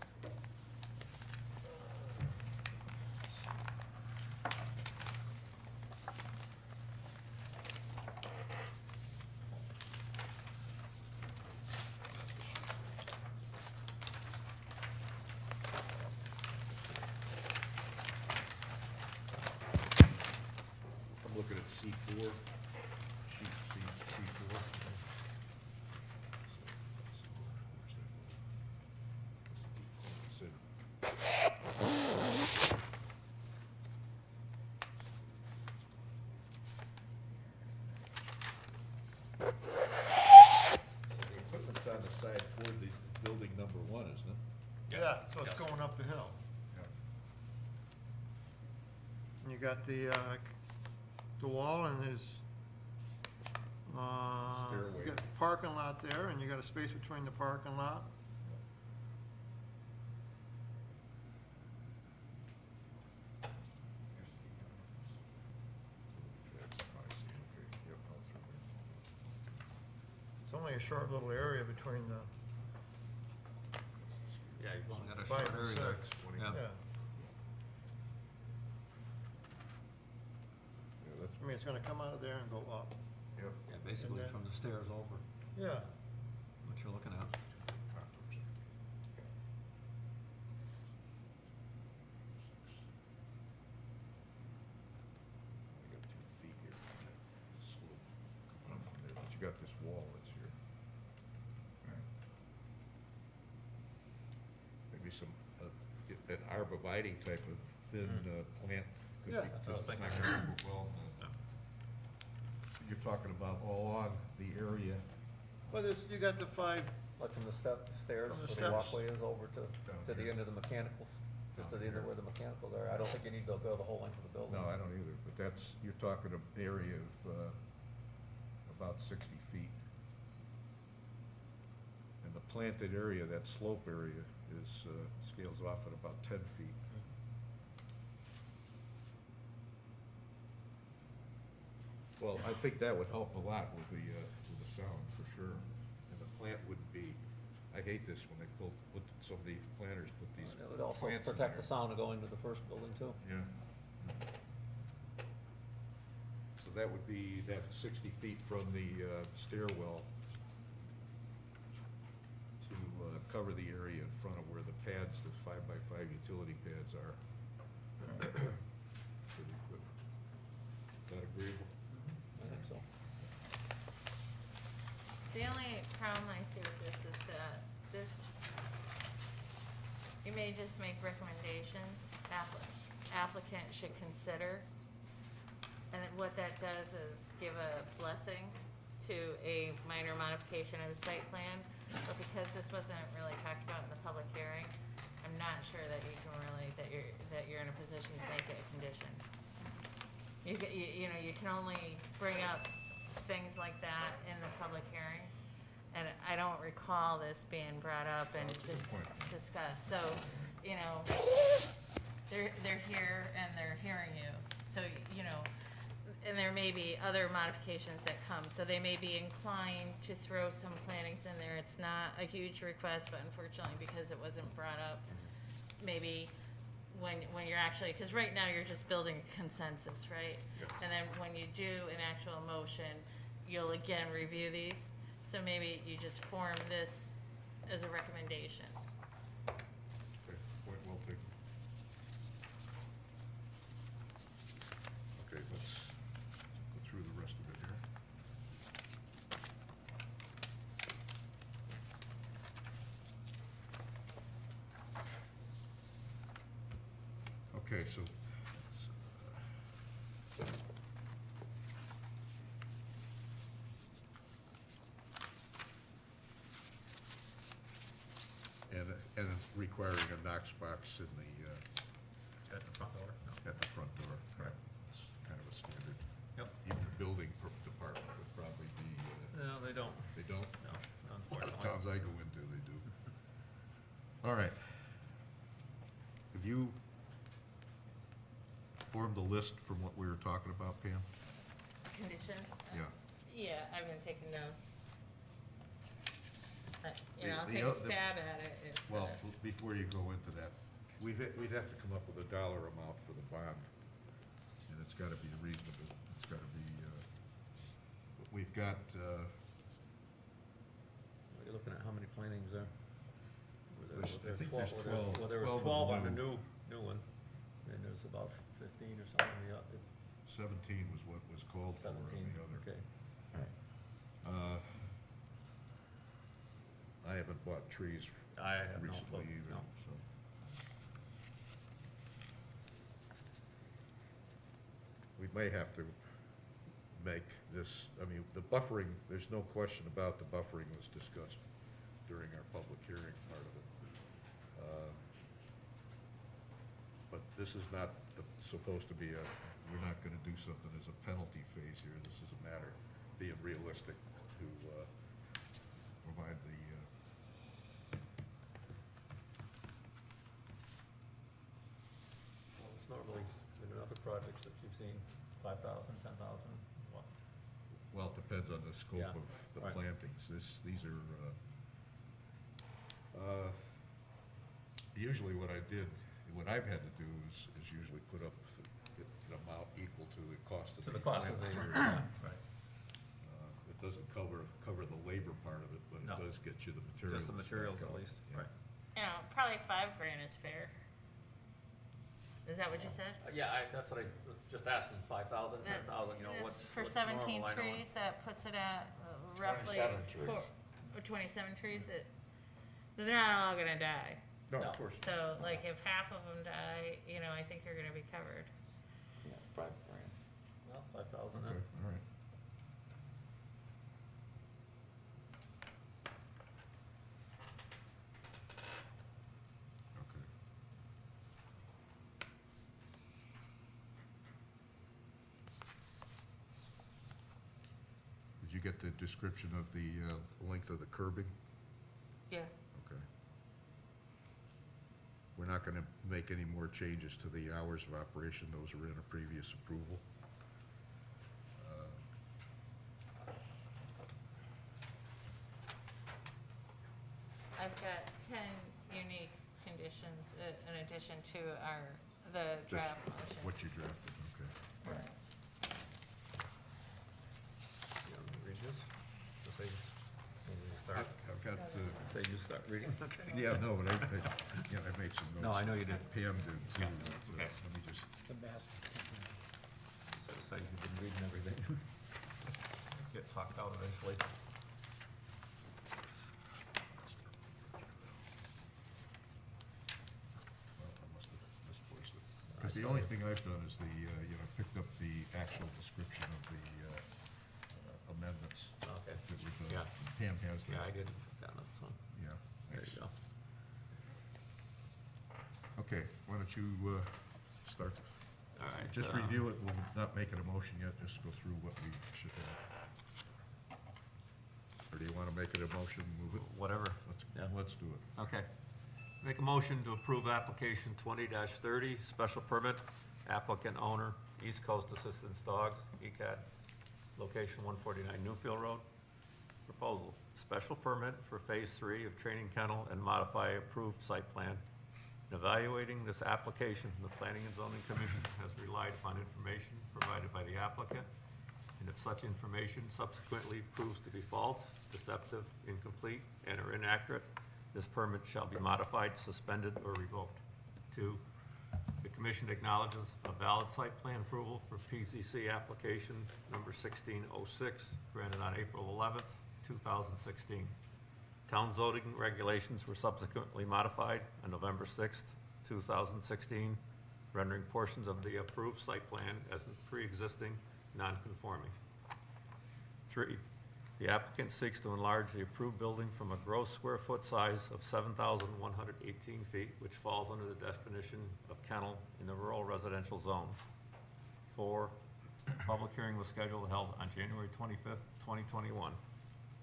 I'm looking at C4, sheet C4. The equipment's on the side toward the building number 1, isn't it? Yeah, so it's Yeah. going up the hill. Yeah. And you got the wall and there's, Stairway. you got a parking lot there and you got a space between the parking lot. It's only a short little area between the, Yeah, you've only got a 5 short and area 6. there. Yeah. Yeah, Yeah, that's, I mean, it's gonna come out of there and go up. yep. Yeah, basically then- from the stairs over, Yeah. what you're looking at. I got 10 feet here from that slope coming up from there, but you got this wall that's here. Maybe some, an arborvitae type of thin plant could be. Yeah. That's what I was it's not thinking. gonna go well. You're talking about all along the area. Well, there's, you got the 5, Like from the stairs, From the where steps. the walkway is over to the here. end of the mechanicals, just to the end of where the mechanicals are. I don't think you need to go the whole length of the building. No, I don't either, but that's, you're talking an area of, about 60 feet. And the planted area, that slope area, is, scales off at about 10 feet. Well, I think that would help a lot with the sound, for sure. And the plant would be, I hate this when they put, some of these planters put these It would also plants in protect the there. sound of going to the first building too. Yeah. So that would be, that 60 feet from the stairwell to cover the area in front of where the pads, the 5x5 utility pads are. For the equipment. Is that agreeable? I think so. The only problem I see with this is that this, you may just make recommendations applicant should consider. And then what that does is give a blessing to a minor modification of the site plan. But because this wasn't really talked about in the public hearing, I'm not sure that you can really, that you're in a position to make it a condition. You know, you can only bring up things like that in the public hearing. And I don't recall this being brought up and That's a good point. discussed. So, you know, they're here and they're hearing you. So, you know, and there may be other modifications that come. So they may be inclined to throw some plantings in there. It's not a huge request, but unfortunately, because it wasn't brought up, maybe when you're actually, because right now you're just building a consensus, right? Yeah. And then when you do an actual motion, you'll again review these. So maybe you just form this as a recommendation. Okay, point well taken. Okay, let's go through the rest of it here. Okay, so, and requiring a Knox box in the, At the front door? at the front door. Correct. It's kind of a standard. Yep. Even the building department would probably be, No, they don't. they don't? No, The unfortunately. towns I go into, they do. All right. Have you formed a list from what we were talking about, Pam? Conditions? Yeah. Yeah, I've been taking notes. You The- know, I'll the take a o- the- stab at it. if, Well, before you go into that, we'd have to come up with a dollar amount for the bond, and it's gotta be reasonable, it's gotta be, we've got, You're looking at how many plantings there? There's- I think there's 12 Well, there was 12 12 on the new. new one, and there's about 15 or something on the other, 17 was what was called for on 17, the other. okay. I haven't bought trees I have no clue, recently either, no. so. We may have to make this, I mean, the buffering, there's no question about the buffering was discussed during our public hearing part of it. But this is not supposed to be we're not gonna do something as a penalty phase here. This is a matter of being realistic to provide the Well, it's normally, in other projects that you've seen, 5,000, 10,000, what? well, it depends on the scope Yeah, of the right. plantings. These are, usually what I've had to do is usually put up an amount equal to the cost of To the the cost of the, plant. right, It doesn't cover the labor part of it, but it No. does get you the materials. just the materials back at out. least, Yeah. right. You know, probably $5,000 is fair. Is that what you said? Yeah, that's what I was just asking, 5,000, 10,000, you know, That's what's for what's 17 normal, I know. trees, that puts it at roughly 27 trees. 27 trees. They're not all gonna die. No, No. of course. So, like, if half of them die, you know, I think you're gonna be covered. Yeah, $5,000. Well, 5,000 Okay, then. all right. Okay. Did you get the description of the length of the curbing? Yeah. Okay. We're not gonna make any more changes to the hours of operation, those are in a previous approval. conditions, in addition to the draft motion. What you drafted, okay. Right. You want me to read this? Just say, when we start. I've got, Say you start reading? Okay. yeah, no, but I made some notes. No, I know you did. Pam did too. Yeah, so okay. Let me just, So say you've been reading everything. Get talked out eventually. well, I must have misplaced it. Because the only thing I've done is picked up the actual description of the amendments Okay. that we've done. Yeah. Pam has the, Yeah, I didn't, got it, so, yeah. there you go. Okay, why don't you start? All right. Just review it, we'll not make it a motion yet, just go through what we should have. Or do you want to make it a motion, move it? Whatever. Yeah. Let's do it. Okay. Make a motion to approve application 20-30, special permit, applicant owner, East Coast Assistance Dogs, ECAD, location 149 Newfield Road. Proposal, special permit for Phase 3 of training kennel and modify approved site plan. In evaluating this application, the Planning and Zoning Commission has relied upon information provided by the applicant, and if such information subsequently proves to be false, deceptive, incomplete, and or inaccurate, this permit shall be modified, suspended, or revoked. 2, the commission acknowledges a valid site plan approval for PZC application number 1606, granted on April 11th, 2016. Town zoning regulations were subsequently modified on November 6th, 2016, rendering portions of the approved site plan as pre-existing, non-conforming. 3, the applicant seeks to enlarge the approved building from a gross square foot size of 7,118 feet, which falls under the definition of kennel in the rural residential zone. 4, public hearing was scheduled and held on January 25th, 2021.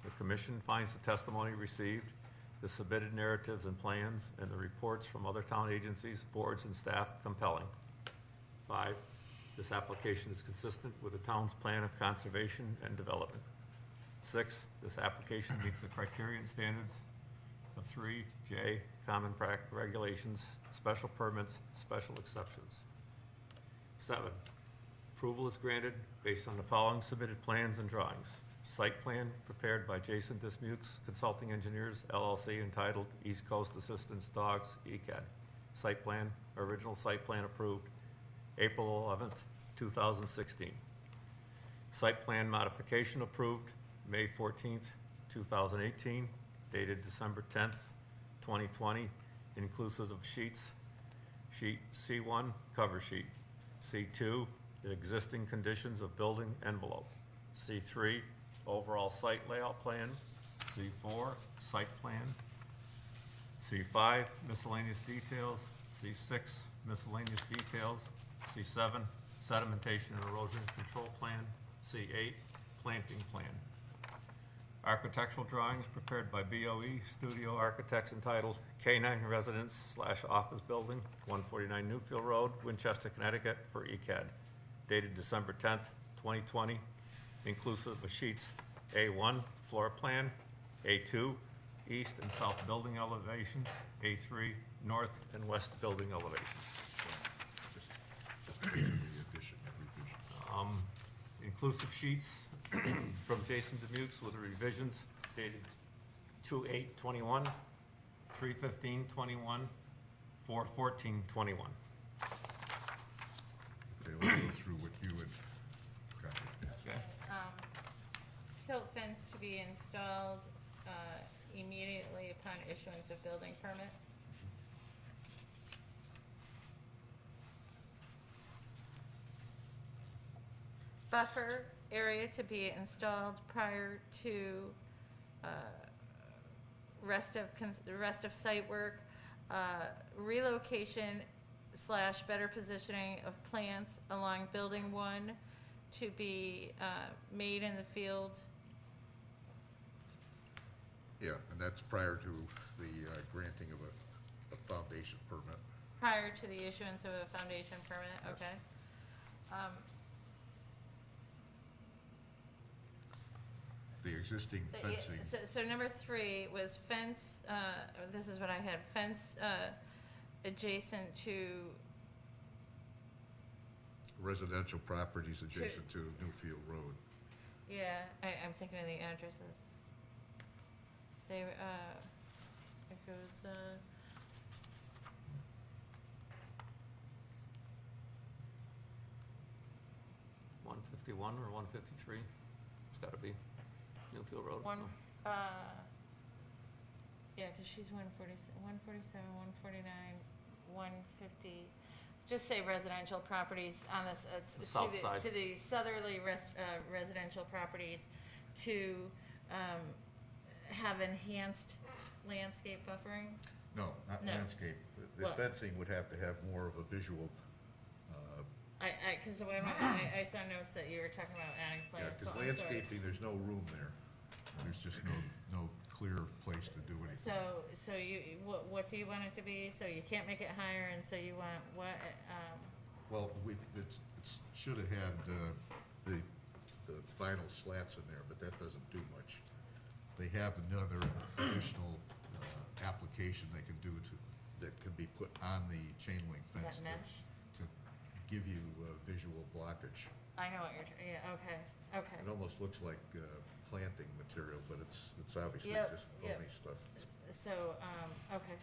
The commission finds the testimony received, the submitted narratives and plans, and the reports from other town agencies, boards, and staff compelling. 5, this application is consistent with the town's plan of conservation and development. 6, this application meets the criteria and standards of 3J common practice regulations, special permits, special exceptions. 7, approval is granted based on the following submitted plans and drawings. Site plan prepared by Jason Dismukes Consulting Engineers, LLC, entitled East Coast Assistance Dogs, ECAD. Site plan, original site plan approved, April 11th, 2016. Site plan modification approved, May 14th, 2018, dated December 10th, 2020, inclusive of sheets. Sheet C1, cover sheet. C2, the existing conditions of building envelope. C3, overall site layout plan. C4, site plan. C5, miscellaneous details. C6, miscellaneous details. C7, sedimentation and erosion control plan. C8, planting plan. Architectural drawings prepared by BOE Studio Architects entitled K9 Residence / Office Building, 149 Newfield Road, Winchester, Connecticut, for ECAD, dated December 10th, 2020, inclusive of sheets A1, floor plan, A2, east and south building elevations, A3, north and west building elevations. The addition, revision. Inclusive sheets from Jason Demukes with the revisions dated 2/8/21, 3/15/21, 4/14/21. Okay, let's go through what you had copied. Okay? Silt fence to be installed immediately upon issuance of building permit. Buffer area to be installed prior to the rest of site work, relocation / better positioning of plants along building 1 to be made in the field. Yeah, and that's prior to the granting of a foundation permit. Prior to the issuance of a foundation permit, okay. The existing fencing, So number 3 was fence, this is what I had, fence adjacent to, Residential properties adjacent to Newfield Road. yeah, I'm thinking of the addresses. They, it goes, 151 or 153? It's gotta be Newfield Road. one, yeah, because she's 147, 149, 150. Just say residential properties on this, The south side. to the southerly residential properties to have enhanced landscape buffering. No, not No. landscape. The What? fencing would have to have more of a visual, Because I saw notes that you were talking about adding yeah, plants. because so I'm sorry. landscaping, there's no room there. There's just no clear place to do anything. So you, what do you want it to be? So you can't make it higher, and so you want what, Well, it's should have had, the vinyl slats in there, but that doesn't do much. They have another additional, application they can do that can be put on the chain link fence that mesh? to give you, visual blockage. I know what you're, yeah, okay. It almost looks like, planting material, but it's obviously Yep, just yep. phony stuff. So, okay.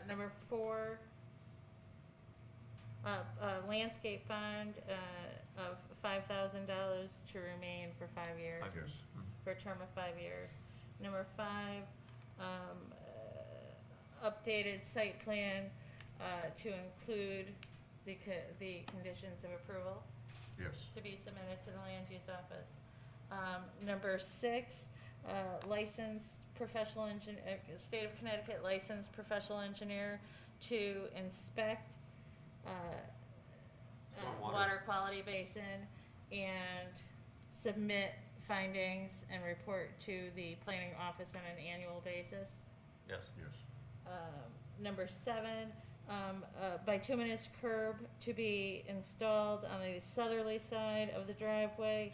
Number 4, landscape bond, of $5,000 to remain for 5 years. Yes. For a term of 5 years. Number 5, updated site plan, to include the conditions of approval Yes. to be submitted to the land use office. Number 6, licensed professional engineer, State of Connecticut licensed professional engineer to inspect Stormwater. water quality basin and submit findings and report to the planning office on an annual basis. Yes. Yes. Number 7, bituminous curb to be installed on the southerly side of the driveway,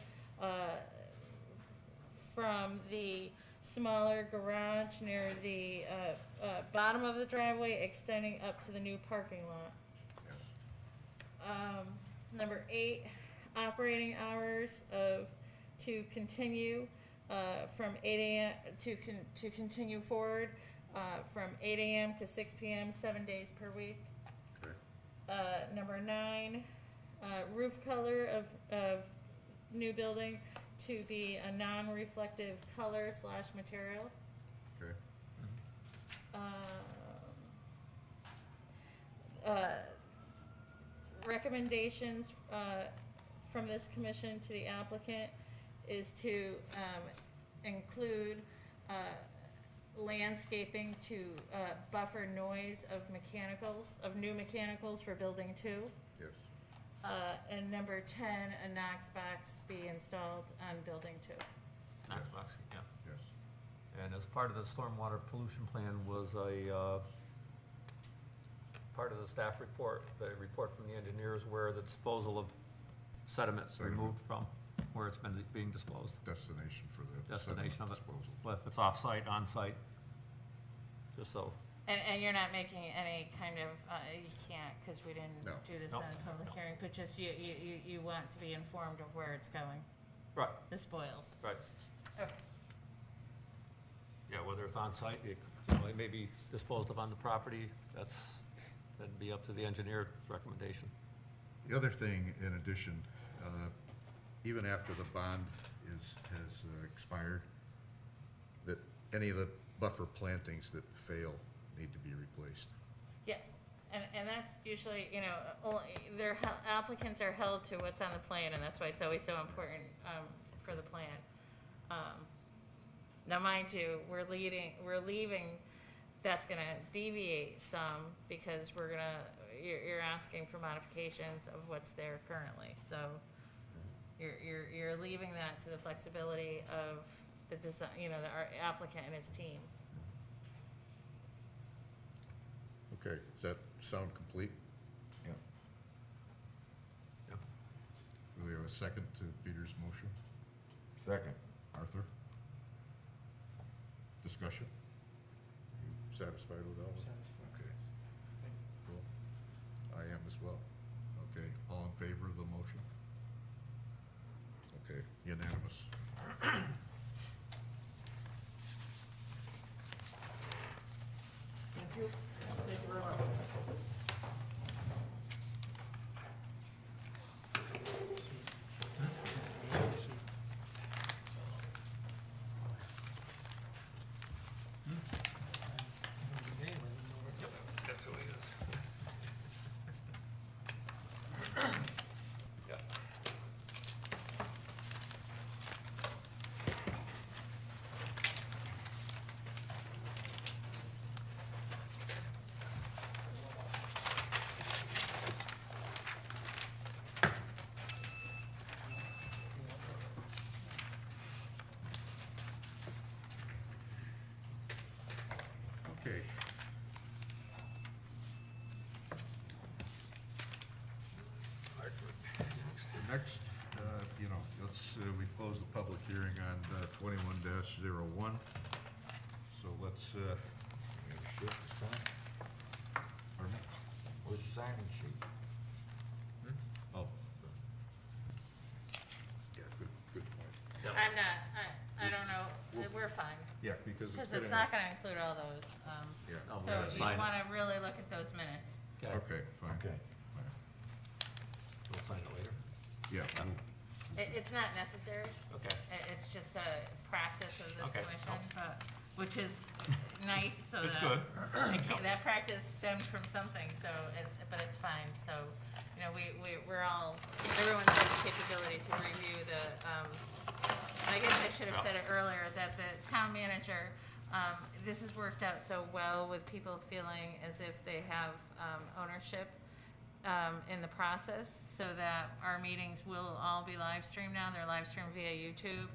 from the smaller garage near the, bottom of the driveway, extending up to the new parking lot. Yes. Number 8, operating hours to continue, from 8 AM, to continue forward, from 8 AM to 6 PM, 7 days per week. Okay. Number 9, roof color of new building to be a non-reflective color / material. Okay. Recommendations from this commission to the applicant is to include landscaping to buffer noise of mechanicals, of new mechanicals for building 2. Yes. And number 10, a Knox box be installed on building 2. Knox box, yeah. Yes. And as part of the stormwater pollution plan was a, part of the staff report, the report from the engineers where the disposal of sediment Sediment. removed from, where it's been being disposed. Destination for the Destination of sediment it. disposal. Well, if it's off-site, on-site, just so. And you're not making any kind of, you can't, because we didn't No. do this No. on public No. hearing, but just you want to be informed of where it's going, Right, the spoils. right. Okay. Yeah, whether it's on-site, it may be disposed of on the property, that'd be up to the engineer's recommendation. The other thing, in addition, even after the bond has expired, that any of the buffer plantings that fail need to be replaced. Yes, and that's usually, applicants are held to what's on the plan, and that's why it's always so important for the plan. Now, mind you, we're leaving, that's gonna deviate some, because you're asking for modifications of what's there currently, so you're leaving that to the flexibility of the design, our applicant and his team. Okay, does that sound complete? Yeah. Yep. Do we have a second to Peter's motion? Second. Arthur? Discussion? satisfied with all of it? Satisfied. Okay, cool. I am as well. Okay, all in favor of the motion? Okay, unanimous. Thank you. Thank you very much. That's who he is. Yep. Okay. Next, we closed the public hearing on 21-01. So let's, You have a sheet to sign? pardon me? Where's the signing sheet? Oh. Yeah, good point. I'm not, I don't know, we're fine, Yeah, because it's. because it's not gonna include all those, Yeah, Oh, so we're gonna you sign it. wanna really look at those minutes. okay, fine. Okay. Fine. We'll sign it later. Yeah, It's not necessary, Okay. it's just a practice of this Okay. commission, but, which is nice, so It's that. good. That practice stemmed from something, so but it's fine, so, we're all, everyone's got the capability to review the, I guess I should have said it earlier, that the town manager, this has worked out so well with people feeling as if they have, ownership, in the process, so that our meetings will all be live streamed now. They're live streamed via YouTube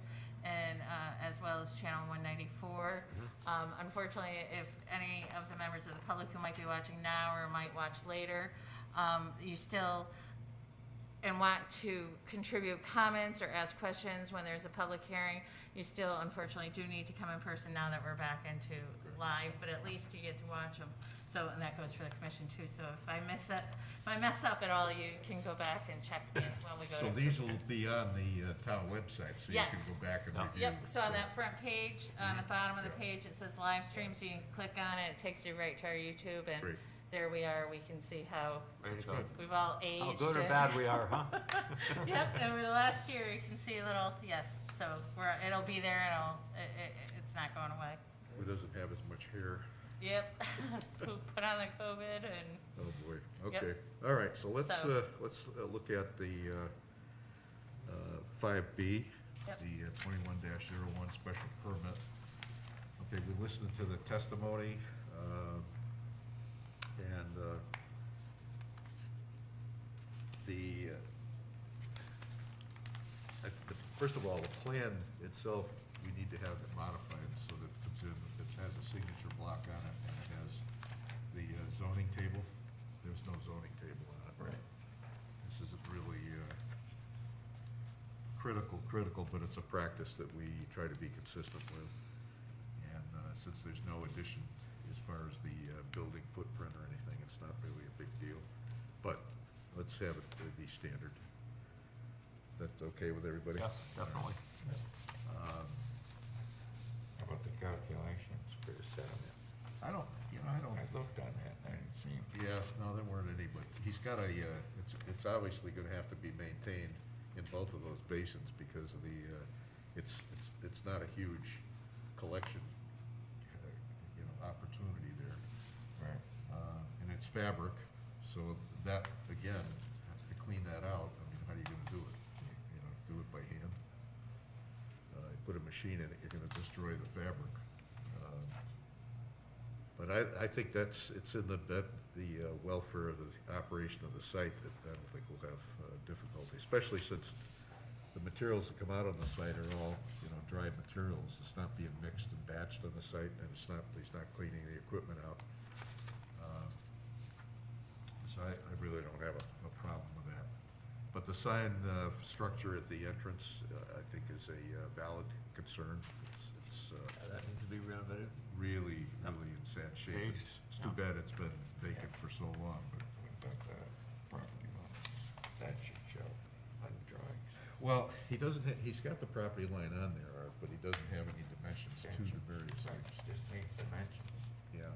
and as well as Channel 194. Unfortunately, if any of the members of the public who might be watching now or might watch later, you still and want to contribute comments or ask questions when there's a public hearing, you still unfortunately do need to come in person now that we're back into live, but at least you get to watch them. So, and that goes for the commission too, so if I mess up at all, you can go back and check me when we go to. so these will be on the town website, so you Yes. can go back and So- review. Yep, so on that front page, on the bottom of the page, it says live stream, so you can click on it, it takes you right to our YouTube, and Great. there we are, we can see how Ready to go. we've all aged. How good or and- bad we are, huh? Yep, and over the last year, you can see a little, yes, so it'll be there, it's not going away. Who doesn't have as much hair? Yep, who put on the COVID and, Oh, boy, Yep. okay. All right, so let's So- look at the 5B, Yep. the 21-01 special permit. Okay, we listened to the testimony, and first of all, the plan itself, we need to have it modified so that it comes in, it has a signature block on it, and it has the zoning table. There's no zoning table on it. Right. This isn't really critical, but it's a practice that we try to be consistent with. And since there's no addition as far as the building footprint or anything, it's not really a big deal. But let's have it be standard. That's okay with everybody? Yes, definitely. How about the calculations for the sediment? I don't. I looked on that, and I didn't see them. Yeah, no, there weren't any, but he's got it's obviously gonna have to be maintained in both of those basins because of the, it's not a huge collection, opportunity there. Right. And it's fabric, so that, again, to clean that out, I mean, how are you gonna do it? Do it by hand? You put a machine in it, you're gonna destroy the fabric. But I think it's in the welfare of the operation of the site that I don't think we'll have difficulty, especially since the materials that come out on the site are all, dried materials. It's not being mixed and batched on the site, and he's not cleaning the equipment out. So I really don't have a problem with that. But the sign structure at the entrance, I think is a valid concern. It's That needs to be renovated. really, really in sad shape. Aged, It's too bad it's been vacant for so long, but. What about the property line? That should show on the drawings. Well, he's got the property line on there, Art, but he doesn't have any dimensions to the various Right, things. just needs dimensions. Yeah.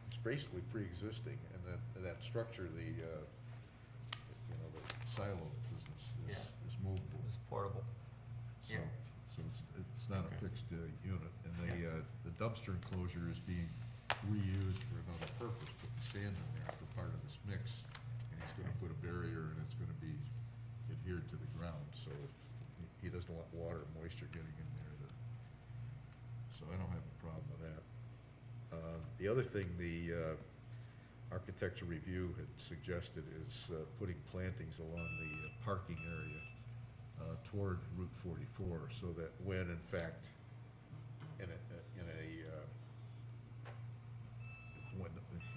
It's basically pre-existing, and that structure, the silo business Yeah. is movable. It's portable. So, Yeah. so it's not a Okay. fixed unit, and the dumpster enclosure is being reused for another purpose, putting sand in there for part of this mix, and he's gonna put a barrier, and it's gonna be adhered to the ground, so he doesn't want water and moisture getting in there so I don't have a problem with that. The other thing the architecture review had suggested is putting plantings along the parking area toward Route 44, so that when, in fact, when,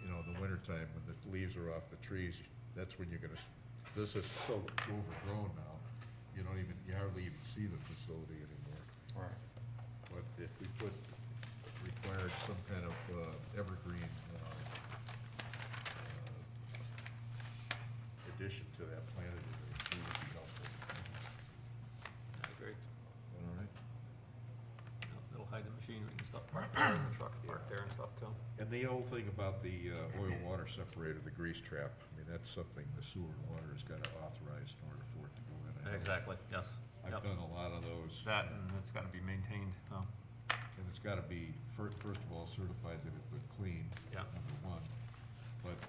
in the wintertime, when the leaves are off the trees, that's when you're gonna, this is so overgrown now, you hardly even see the facility anymore. Right. But if we required some kind of evergreen addition to that planted area, it would be helpful. I agree. All right? It'll hide the machinery and stuff, the truck parked there and stuff too. And the old thing about the oil-water separator, the grease trap, I mean, that's something the sewer and water has got to authorize in order for it to go in. I know Exactly, yes. I've Yep. done a lot of those. That, and it's gotta be maintained, And it's gotta be, first of all, certified that it's been cleaned, Yeah. number one. But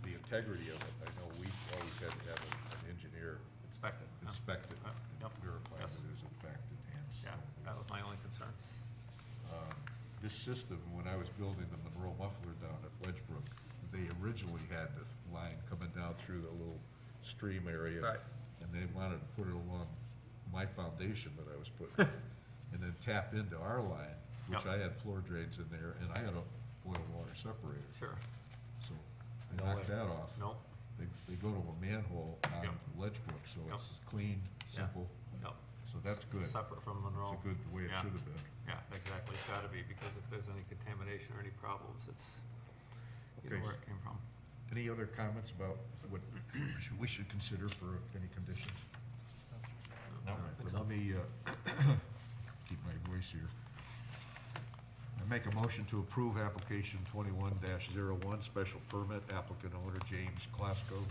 the integrity of it, I know we've always had to have an engineer inspected. Yeah. inspect it Yep. and verify that Yes. it is in fact enhanced. Yeah, that was my only concern. This system, when I was building the Monroe muffler down at Wedgebrook, they originally had the line coming down through the little stream area. Right. And they wanted to put it along my foundation that I was putting, and then tap into our line, which Yep. I had floor drains in there, and I had a oil-water separator. Sure. So they No knocked way. that off. No. They go to a manhole on Yep. Ledgebrook, so Yep. it's clean, Yeah. simple, Yep. so that's good. Separate from Monroe. It's a good way it Yeah. should have been. Yeah, exactly, it's gotta be, because if there's any contamination or any problems, you know Okay. where it came from. Any other comments about what we should consider for any conditions? No, All I right, think then so. let me keep my voice here. I make a motion to approve application 21-01, special permit, applicant owner James Klasko,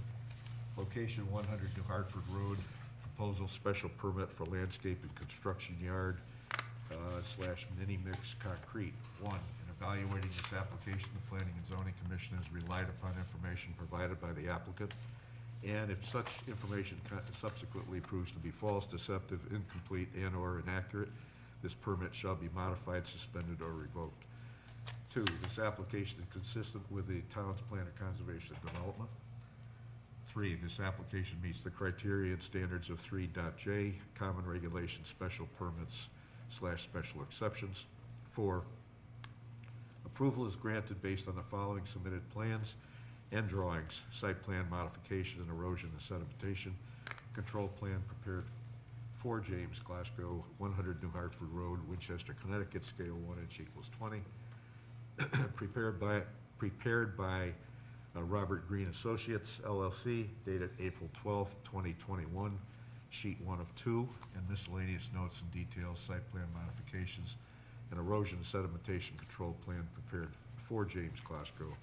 location 100 New Hartford Road, proposal special permit for landscape and construction yard / mini mix concrete. One, in evaluating this application, the Planning and Zoning Commission has relied upon information provided by the applicant, and if such information subsequently proves to be false, deceptive, incomplete, and/or inaccurate, this permit shall be modified, suspended, or revoked. Two, this application is consistent with the town's plan of conservation and development. Three, this application meets the criteria and standards of 3.j, common regulations, special permits / special exceptions. Four, approval is granted based on the following submitted plans and drawings: site plan modification and erosion and sedimentation, control plan prepared for James Glasgow, 100 New Hartford Road, Winchester, Connecticut, scale 1 inch equals 20, prepared by Robert Green Associates LLC, dated April 12th, 2021, sheet 1 of 2, and miscellaneous notes and details, site plan modifications, and erosion and sedimentation control plan prepared for James Glasgow,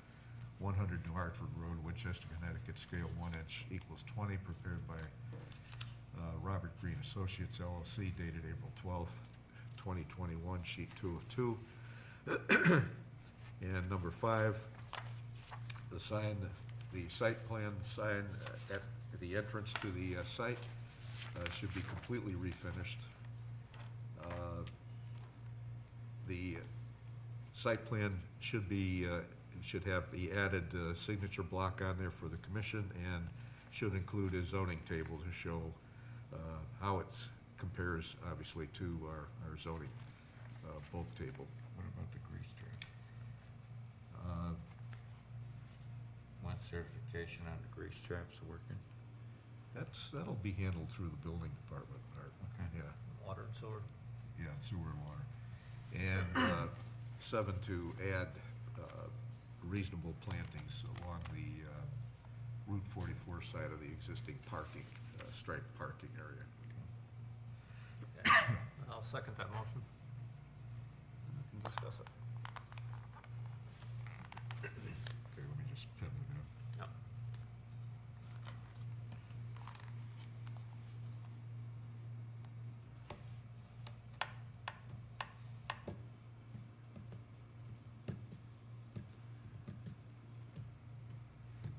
100 New Hartford Road, Winchester, Connecticut, scale 1 inch equals 20, prepared by Robert Green Associates LLC, dated April 12th, 2021, sheet 2 of 2. And number 5, the site plan sign at the entrance to the site should be completely refinished. The site plan should have the added signature block on there for the commission, and should include a zoning table to show how it compares, obviously, to our zoning bulk table. What about the grease trap? Want certification on the grease traps working? That'll be handled through the building department, Art. Okay. Yeah, Water and sewer. yeah. sewer and water. And 7, to add reasonable plantings along the Route 44 side of the existing parking, striped parking area. Okay. I'll second that motion. We can discuss it. Okay, let me just pen it in. Yep.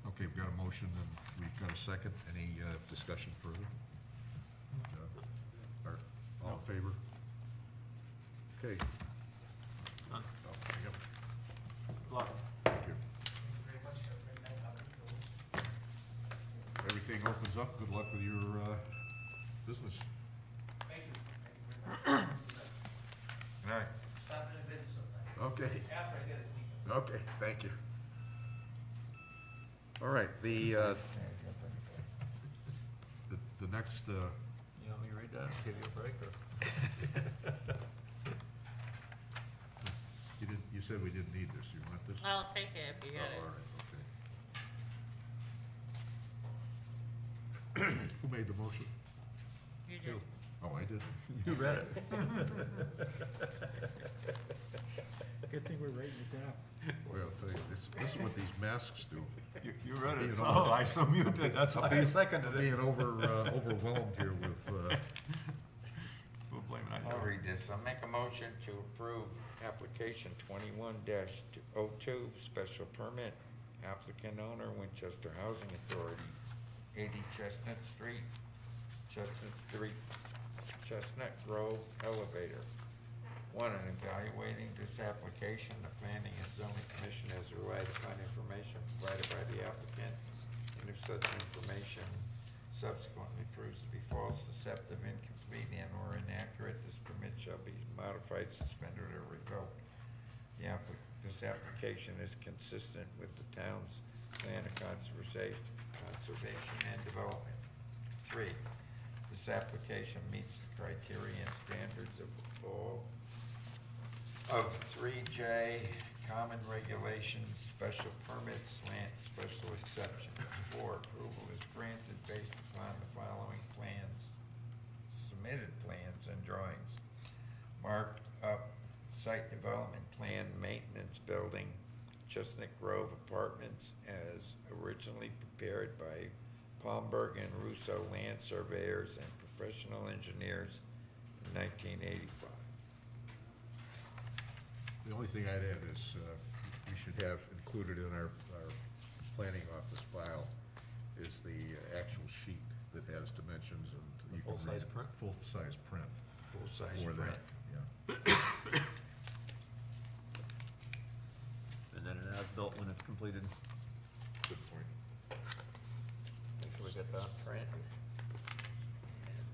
Okay, we've got a motion and we've got a second. Any discussion further? All in favor? Okay. Done. Oh, yep, Good luck. thank you. Everything opens up. Good luck with your business. Thank you. All right. Stop in and visit sometime. Okay. After I get it. Okay, thank you. All right, the next, You want me to read that, give you a break, or? you said we didn't need this, you want this? I'll take it if you Oh, get all it. right, okay. Who made the motion? You do. Oh, I did? You read it. Good thing we're writing it down. Boy, I'll tell you, this is what these masks do. You read Being it, so over- I assume you did, that's why I seconded I'm being it. overwhelmed here with, We'll blame it on I'll you. read this. I'll make a motion to approve application 21-02, special permit, applicant owner, Winchester Housing Authority, 80 Chestnut Street, Chestnut Grove elevator. 1, in evaluating this application, the Planning and Zoning Commission has relied upon information provided by the applicant, and if such information subsequently proves to be false, deceptive, incomplete, and/or inaccurate, this permit shall be modified, suspended, or revoked. This application is consistent with the town's plan of conservation and development. 3, this application meets the criteria and standards of all of 3J, common regulations, special permits, special exceptions. 4, approval is granted based upon the following plans, submitted plans and drawings. Marked up site development plan, maintenance building, Chestnut Grove Apartments as originally prepared by Palmberg and Russo land surveyors and professional engineers in 1985. the only thing I'd add is, we should have included in our planning office file is the actual sheet that has dimensions and. The you can full-size read- print? Full-size print. Full-size For print. that, yeah. And then an as-built when it's completed. Good point. Make sure we get that. Print. And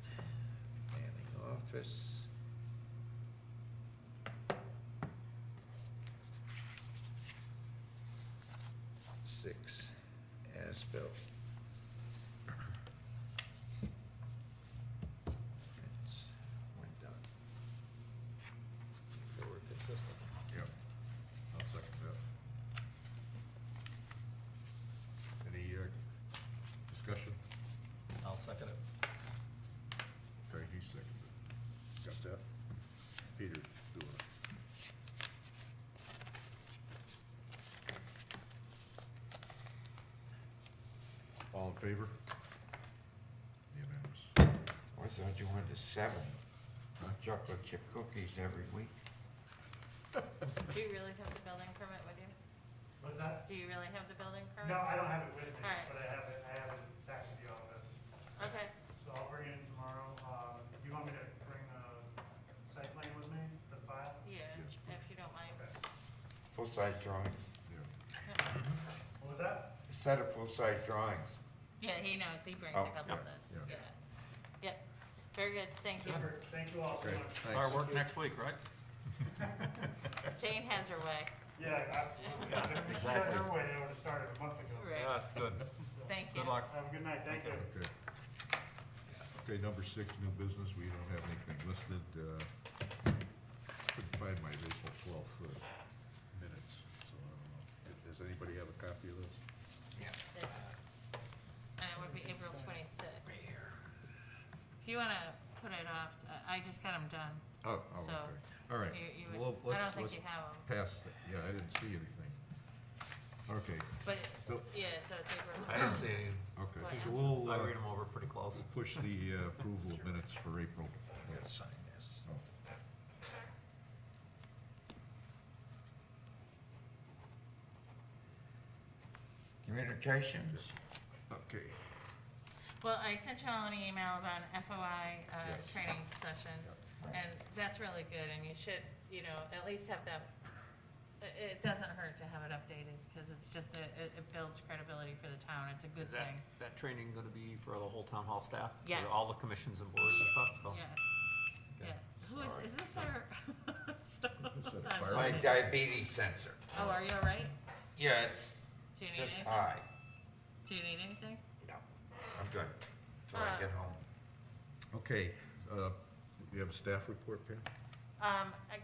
planning office. Six, as-built. Prints, when done. So we're consistent. Yeah, I'll second that. Any discussion? I'll second it. Okay, he seconded it. Got that? Peter doing it. All in favor? Unanimous. I thought you wanted 7 Huh? chocolate chip cookies every week. Do you really have the building permit with you? What's that? Do you really have the building permit? No, I don't have it with me, All right. but I have it back to the office. Okay, So I'll bring it in tomorrow. Do you want me to bring the site plan with me, the file? yeah, Yes, if you don't mind. Full-size drawings. Yeah. What was that? A set of full-size drawings. Yeah, he knows, he brings Oh, a couple yeah, sets, yeah. yeah. Yep, very good, thank you. Super. Thank you all so Okay, much. thanks. Start work next week, right? Jane has her way, Yeah, absolutely. If we started her way, I would have started a month ago. right, That's good. thank you. Good luck. Have a good night. Thank you. Okay. Okay, number 6, new business, we don't have anything listed. find my April 12th minutes, so I don't know. Does anybody have a copy of this? And it would be April 26th. If you want to put it off, I just got them done. Oh, So, okay. All right. You Well, would, I let's- don't think let's you have them. Pass, yeah, I didn't see anything. Okay, But, So- yeah, so it's April. I didn't see any. okay. Oh, yeah. So we'll, I read them over pretty close. push the approval of minutes for April. We gotta sign this. Oh. Communications? Okay. Well, I sent you all an email about an FOI Yes. training session, and that's really good, and you should, at least have that. It doesn't hurt to have it updated, because it's just, it builds credibility for the town, it's a good Is that, thing. that training gonna be for the whole town hall staff? For Yes. all the commissions and boards and stuff, so? Yes, Okay. yeah. Who is this our? Who's that, I'm fire? My sorry. diabetes sensor. Oh, are you all right? Yeah, it's Do you need just anything? high. Do you need anything? No, I'm good till I get home. Okay, you have a staff report, Pam?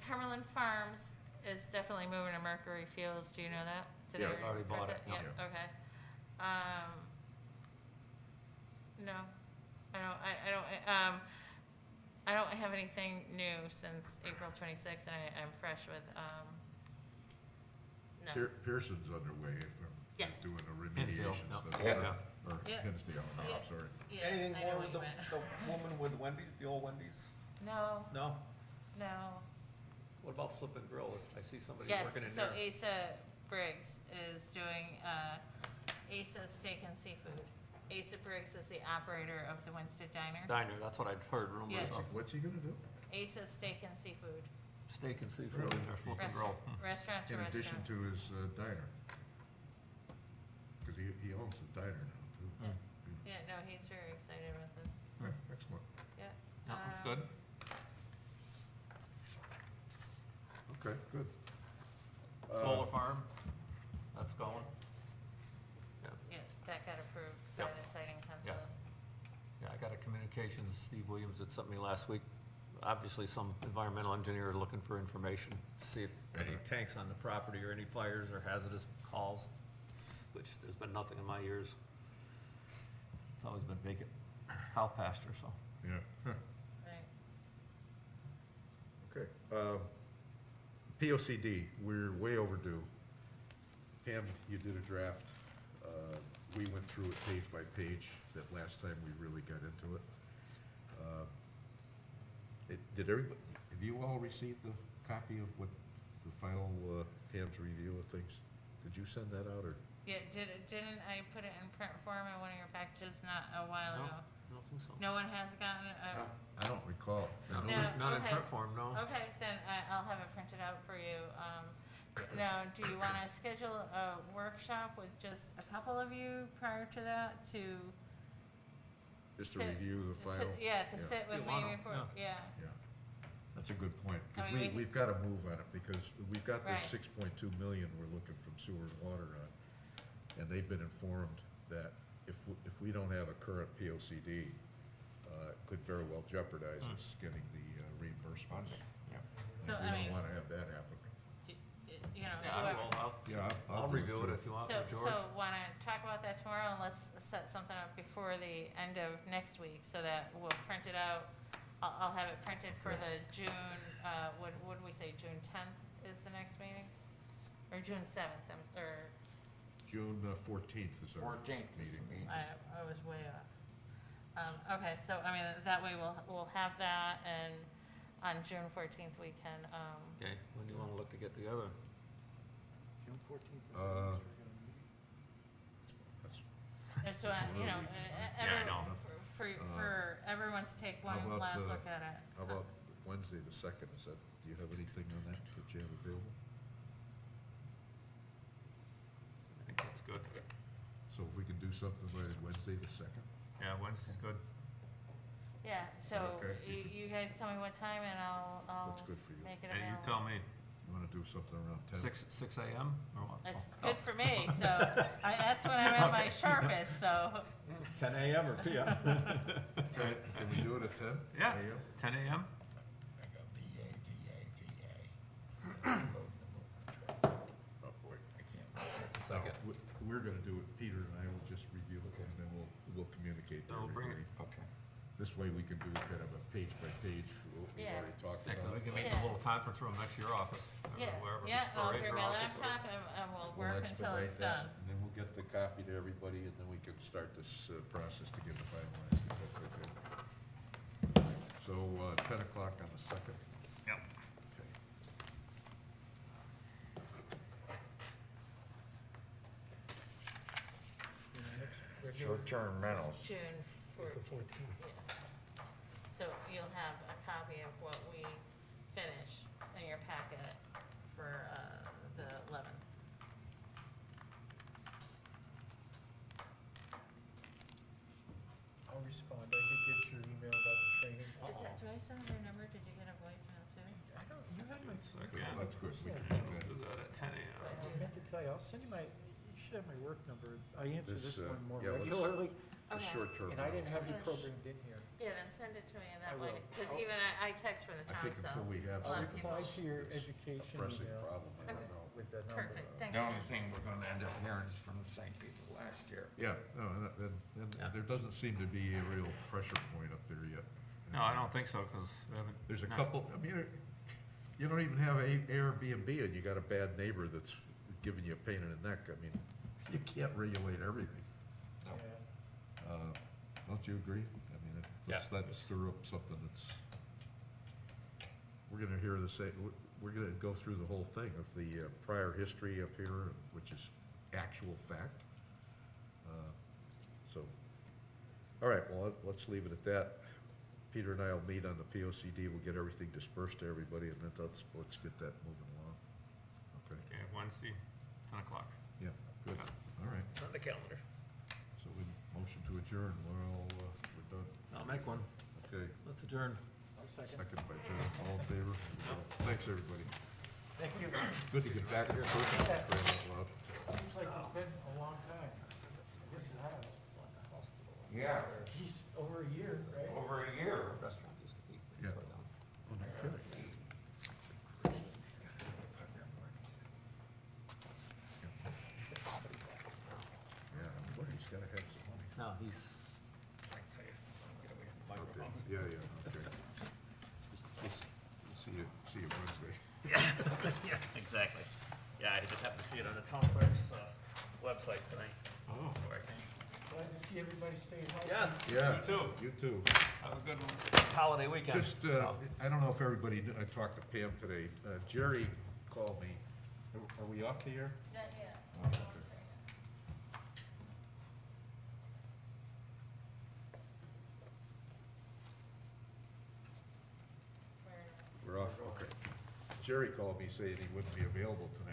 Cumberland Farms is definitely moving to Mercury Fields, do you know that? Did Yeah, I already bought correct it, that? yeah. Yeah, okay. No, I don't have anything new since April 26th, and I'm fresh with, no. Pearson's underway, Yes. doing a Hinsdale, remediation no. stuff. Yeah. Or Yeah. Hinsdale, no, Yeah. I'm sorry. Yeah, Anything I know more what with you the, meant. the woman with Wendy's, the old Wendy's? No, No? no. What about Flip and Grill? I see somebody Yes, working in so there. Asa Briggs is doing, Asa Steak and Seafood. Asa Briggs is the operator of the Winston Diner. Diner, that's what I'd heard rumors Yes. of. What's he gonna do? Asa Steak and Seafood, Steak and seafood Really? in their Flip and Grill. restaurant to In addition restaurant. to his diner? Because he owns the diner now, too. Hmm. Yeah, no, he's very excited about this, Excellent. yeah. No, that's Um, good. Okay, good. Solar farm, that's going. Yeah, that got approved by Yep. the siting council. Yeah. Yeah, I got a communications, Steve Williams had sent me last week. Obviously, some environmental engineer looking for information, to see if any tanks on the property or any fires or hazardous calls, which there's been nothing in my years. It's always been vacant cow pasture, so. Yeah. Huh. Right. Okay. POCD, we're way overdue. Pam, you did a draft. We went through it page by page that last time we really got into it. Did everybody, have you all received the copy of what the final Pam's review of things? Did you send that out, or? Yeah, didn't I put it in print form in one of your packages not a while No, ago? I don't think so. No one has gotten it? I don't recall. No, No, not in okay. print form, no. Okay, then I'll have it printed out for you. Now, do you want to schedule a workshop with just a couple of you prior to that to? Just to sit- review the final? Yeah, to sit with You me wanna, before, yeah. Yeah, that's a good point, I because mean, we've got to move on it, because we've got this Right. 6.2 million we're looking from sewer and water on, and they've been informed that if we don't have a current POCD, it could very well jeopardize us getting the reimbursement. Yeah. So, We I mean, don't want to have that happen. you know, Yeah, I whoever. will, Yeah, I'll do review it too. if you want, So, with George. want to talk about that tomorrow, and let's set something up before the end of next week, so that we'll print it out. I'll have it printed for the June, what did we say, June 10th is the next meeting? Or June 7th, or, June 14th is our 14th is the meeting. meeting. I was way off. Okay, so, I mean, that way we'll have that, and on June 14th, we can, Okay, when do you want to look to get together? June 14th. Uh, that's- so, you know, Yeah, I know. for everyone to take How one about, last look at it. How about Wednesday the 2nd, do you have anything on that you have available? I think that's good. So if we can do something by Wednesday the 2nd? Yeah, Wednesday's good. Yeah, so Okay. you guys tell me what time, and I'll What's good for you? make it Hey, available. you tell me, You want to do something around 10? 6 AM or what? That's Oh, good for me, so that's when I'm at my sharpest, so, 10 AM or PM? 10, can we do it at 10? Yeah, AM? 10 AM? I got VA. we're gonna do it, Peter and I will just review it, and then we'll communicate to Then we'll bring everybody. it- Okay. This way we can do kind of a page by page, we've Yeah. already talked Yeah, 'cause about we it. can meet in a little conference room next to your office, or Yeah, wherever. yeah, I'll or in bring your my office, or- laptop and we'll We'll work until expedite it's that, done. and then we'll get the copy to everybody, and then we can start this process to get it finalized, if that's okay. So, 10 o'clock on the 2nd? Yep. Okay. Short-term rentals. June fourteenth. Yeah. So you'll have a copy of what we finish in your packet for, the 11th. I'll respond. I did get your email about the training. Do I still have your number? Did you get a voicemail too? I don't, you had my, Second. That's good, we can do that. Do that at 10 a.m. I meant to tell you, I'll send you my, you should have my work number. I answer This, this one more yeah, let's- regularly, The Okay. short-term. and I didn't have you Okay. programmed in here. Yeah, then send it to me in I that way, will. because I'll- even I text from the I town, think so. until we have a lot of something people- Reply to your that's education pressing email problem, I don't Okay. know. with that number. Perfect, thanks. The only thing we're gonna end up hearing is from the same people last year. Yeah, no, and Yeah. there doesn't seem to be a real pressure point up there yet. No, I don't think so, because we haven't. There's a no. couple, I mean, you don't even have a Airbnb and you got a bad neighbor that's giving you a pain in the neck, I mean, you can't regulate everything. No. Yeah. Don't you agree? I mean, let's Yeah. not stir up something that's, we're gonna hear the same, we're gonna go through the whole thing of the prior history up here, which is actual fact. So, all right, well, let's leave it at that. Peter and I will meet on the POCD, we'll get everything dispersed to everybody, and then let's get that moving along. Okay, Okay, Wednesday, 10 o'clock. yeah, good, all right. On the calendar. So we motion to adjourn, we're done. I'll make one. Okay, Let's adjourn. I'll second. second by John, all in favor? Thanks, everybody. Thank you. Good to get back in person, for crying out loud. Seems like it's been a long time. Yes, it has. Yeah, Geez, over a year, right? over a year. Restaurant used to be. Yeah. Oh, no kidding. Yeah, boy, he's gotta have some money. No, he's, I can tell you, get away from the microphone. Yeah, yeah, okay. We'll see you Wednesday. Yeah, exactly. Yeah, I just happened to see it on the town clerk's website tonight. Oh. Before I came. Glad to see everybody staying healthy. Yes, Yeah. you too. You too. Have a good one. Holiday weekend. Just, I don't know if everybody knew, I talked to Pam today, Jerry called me. Are we off the air? Not yet. Oh, okay. We're off, okay. Jerry called me saying he wouldn't be available tonight.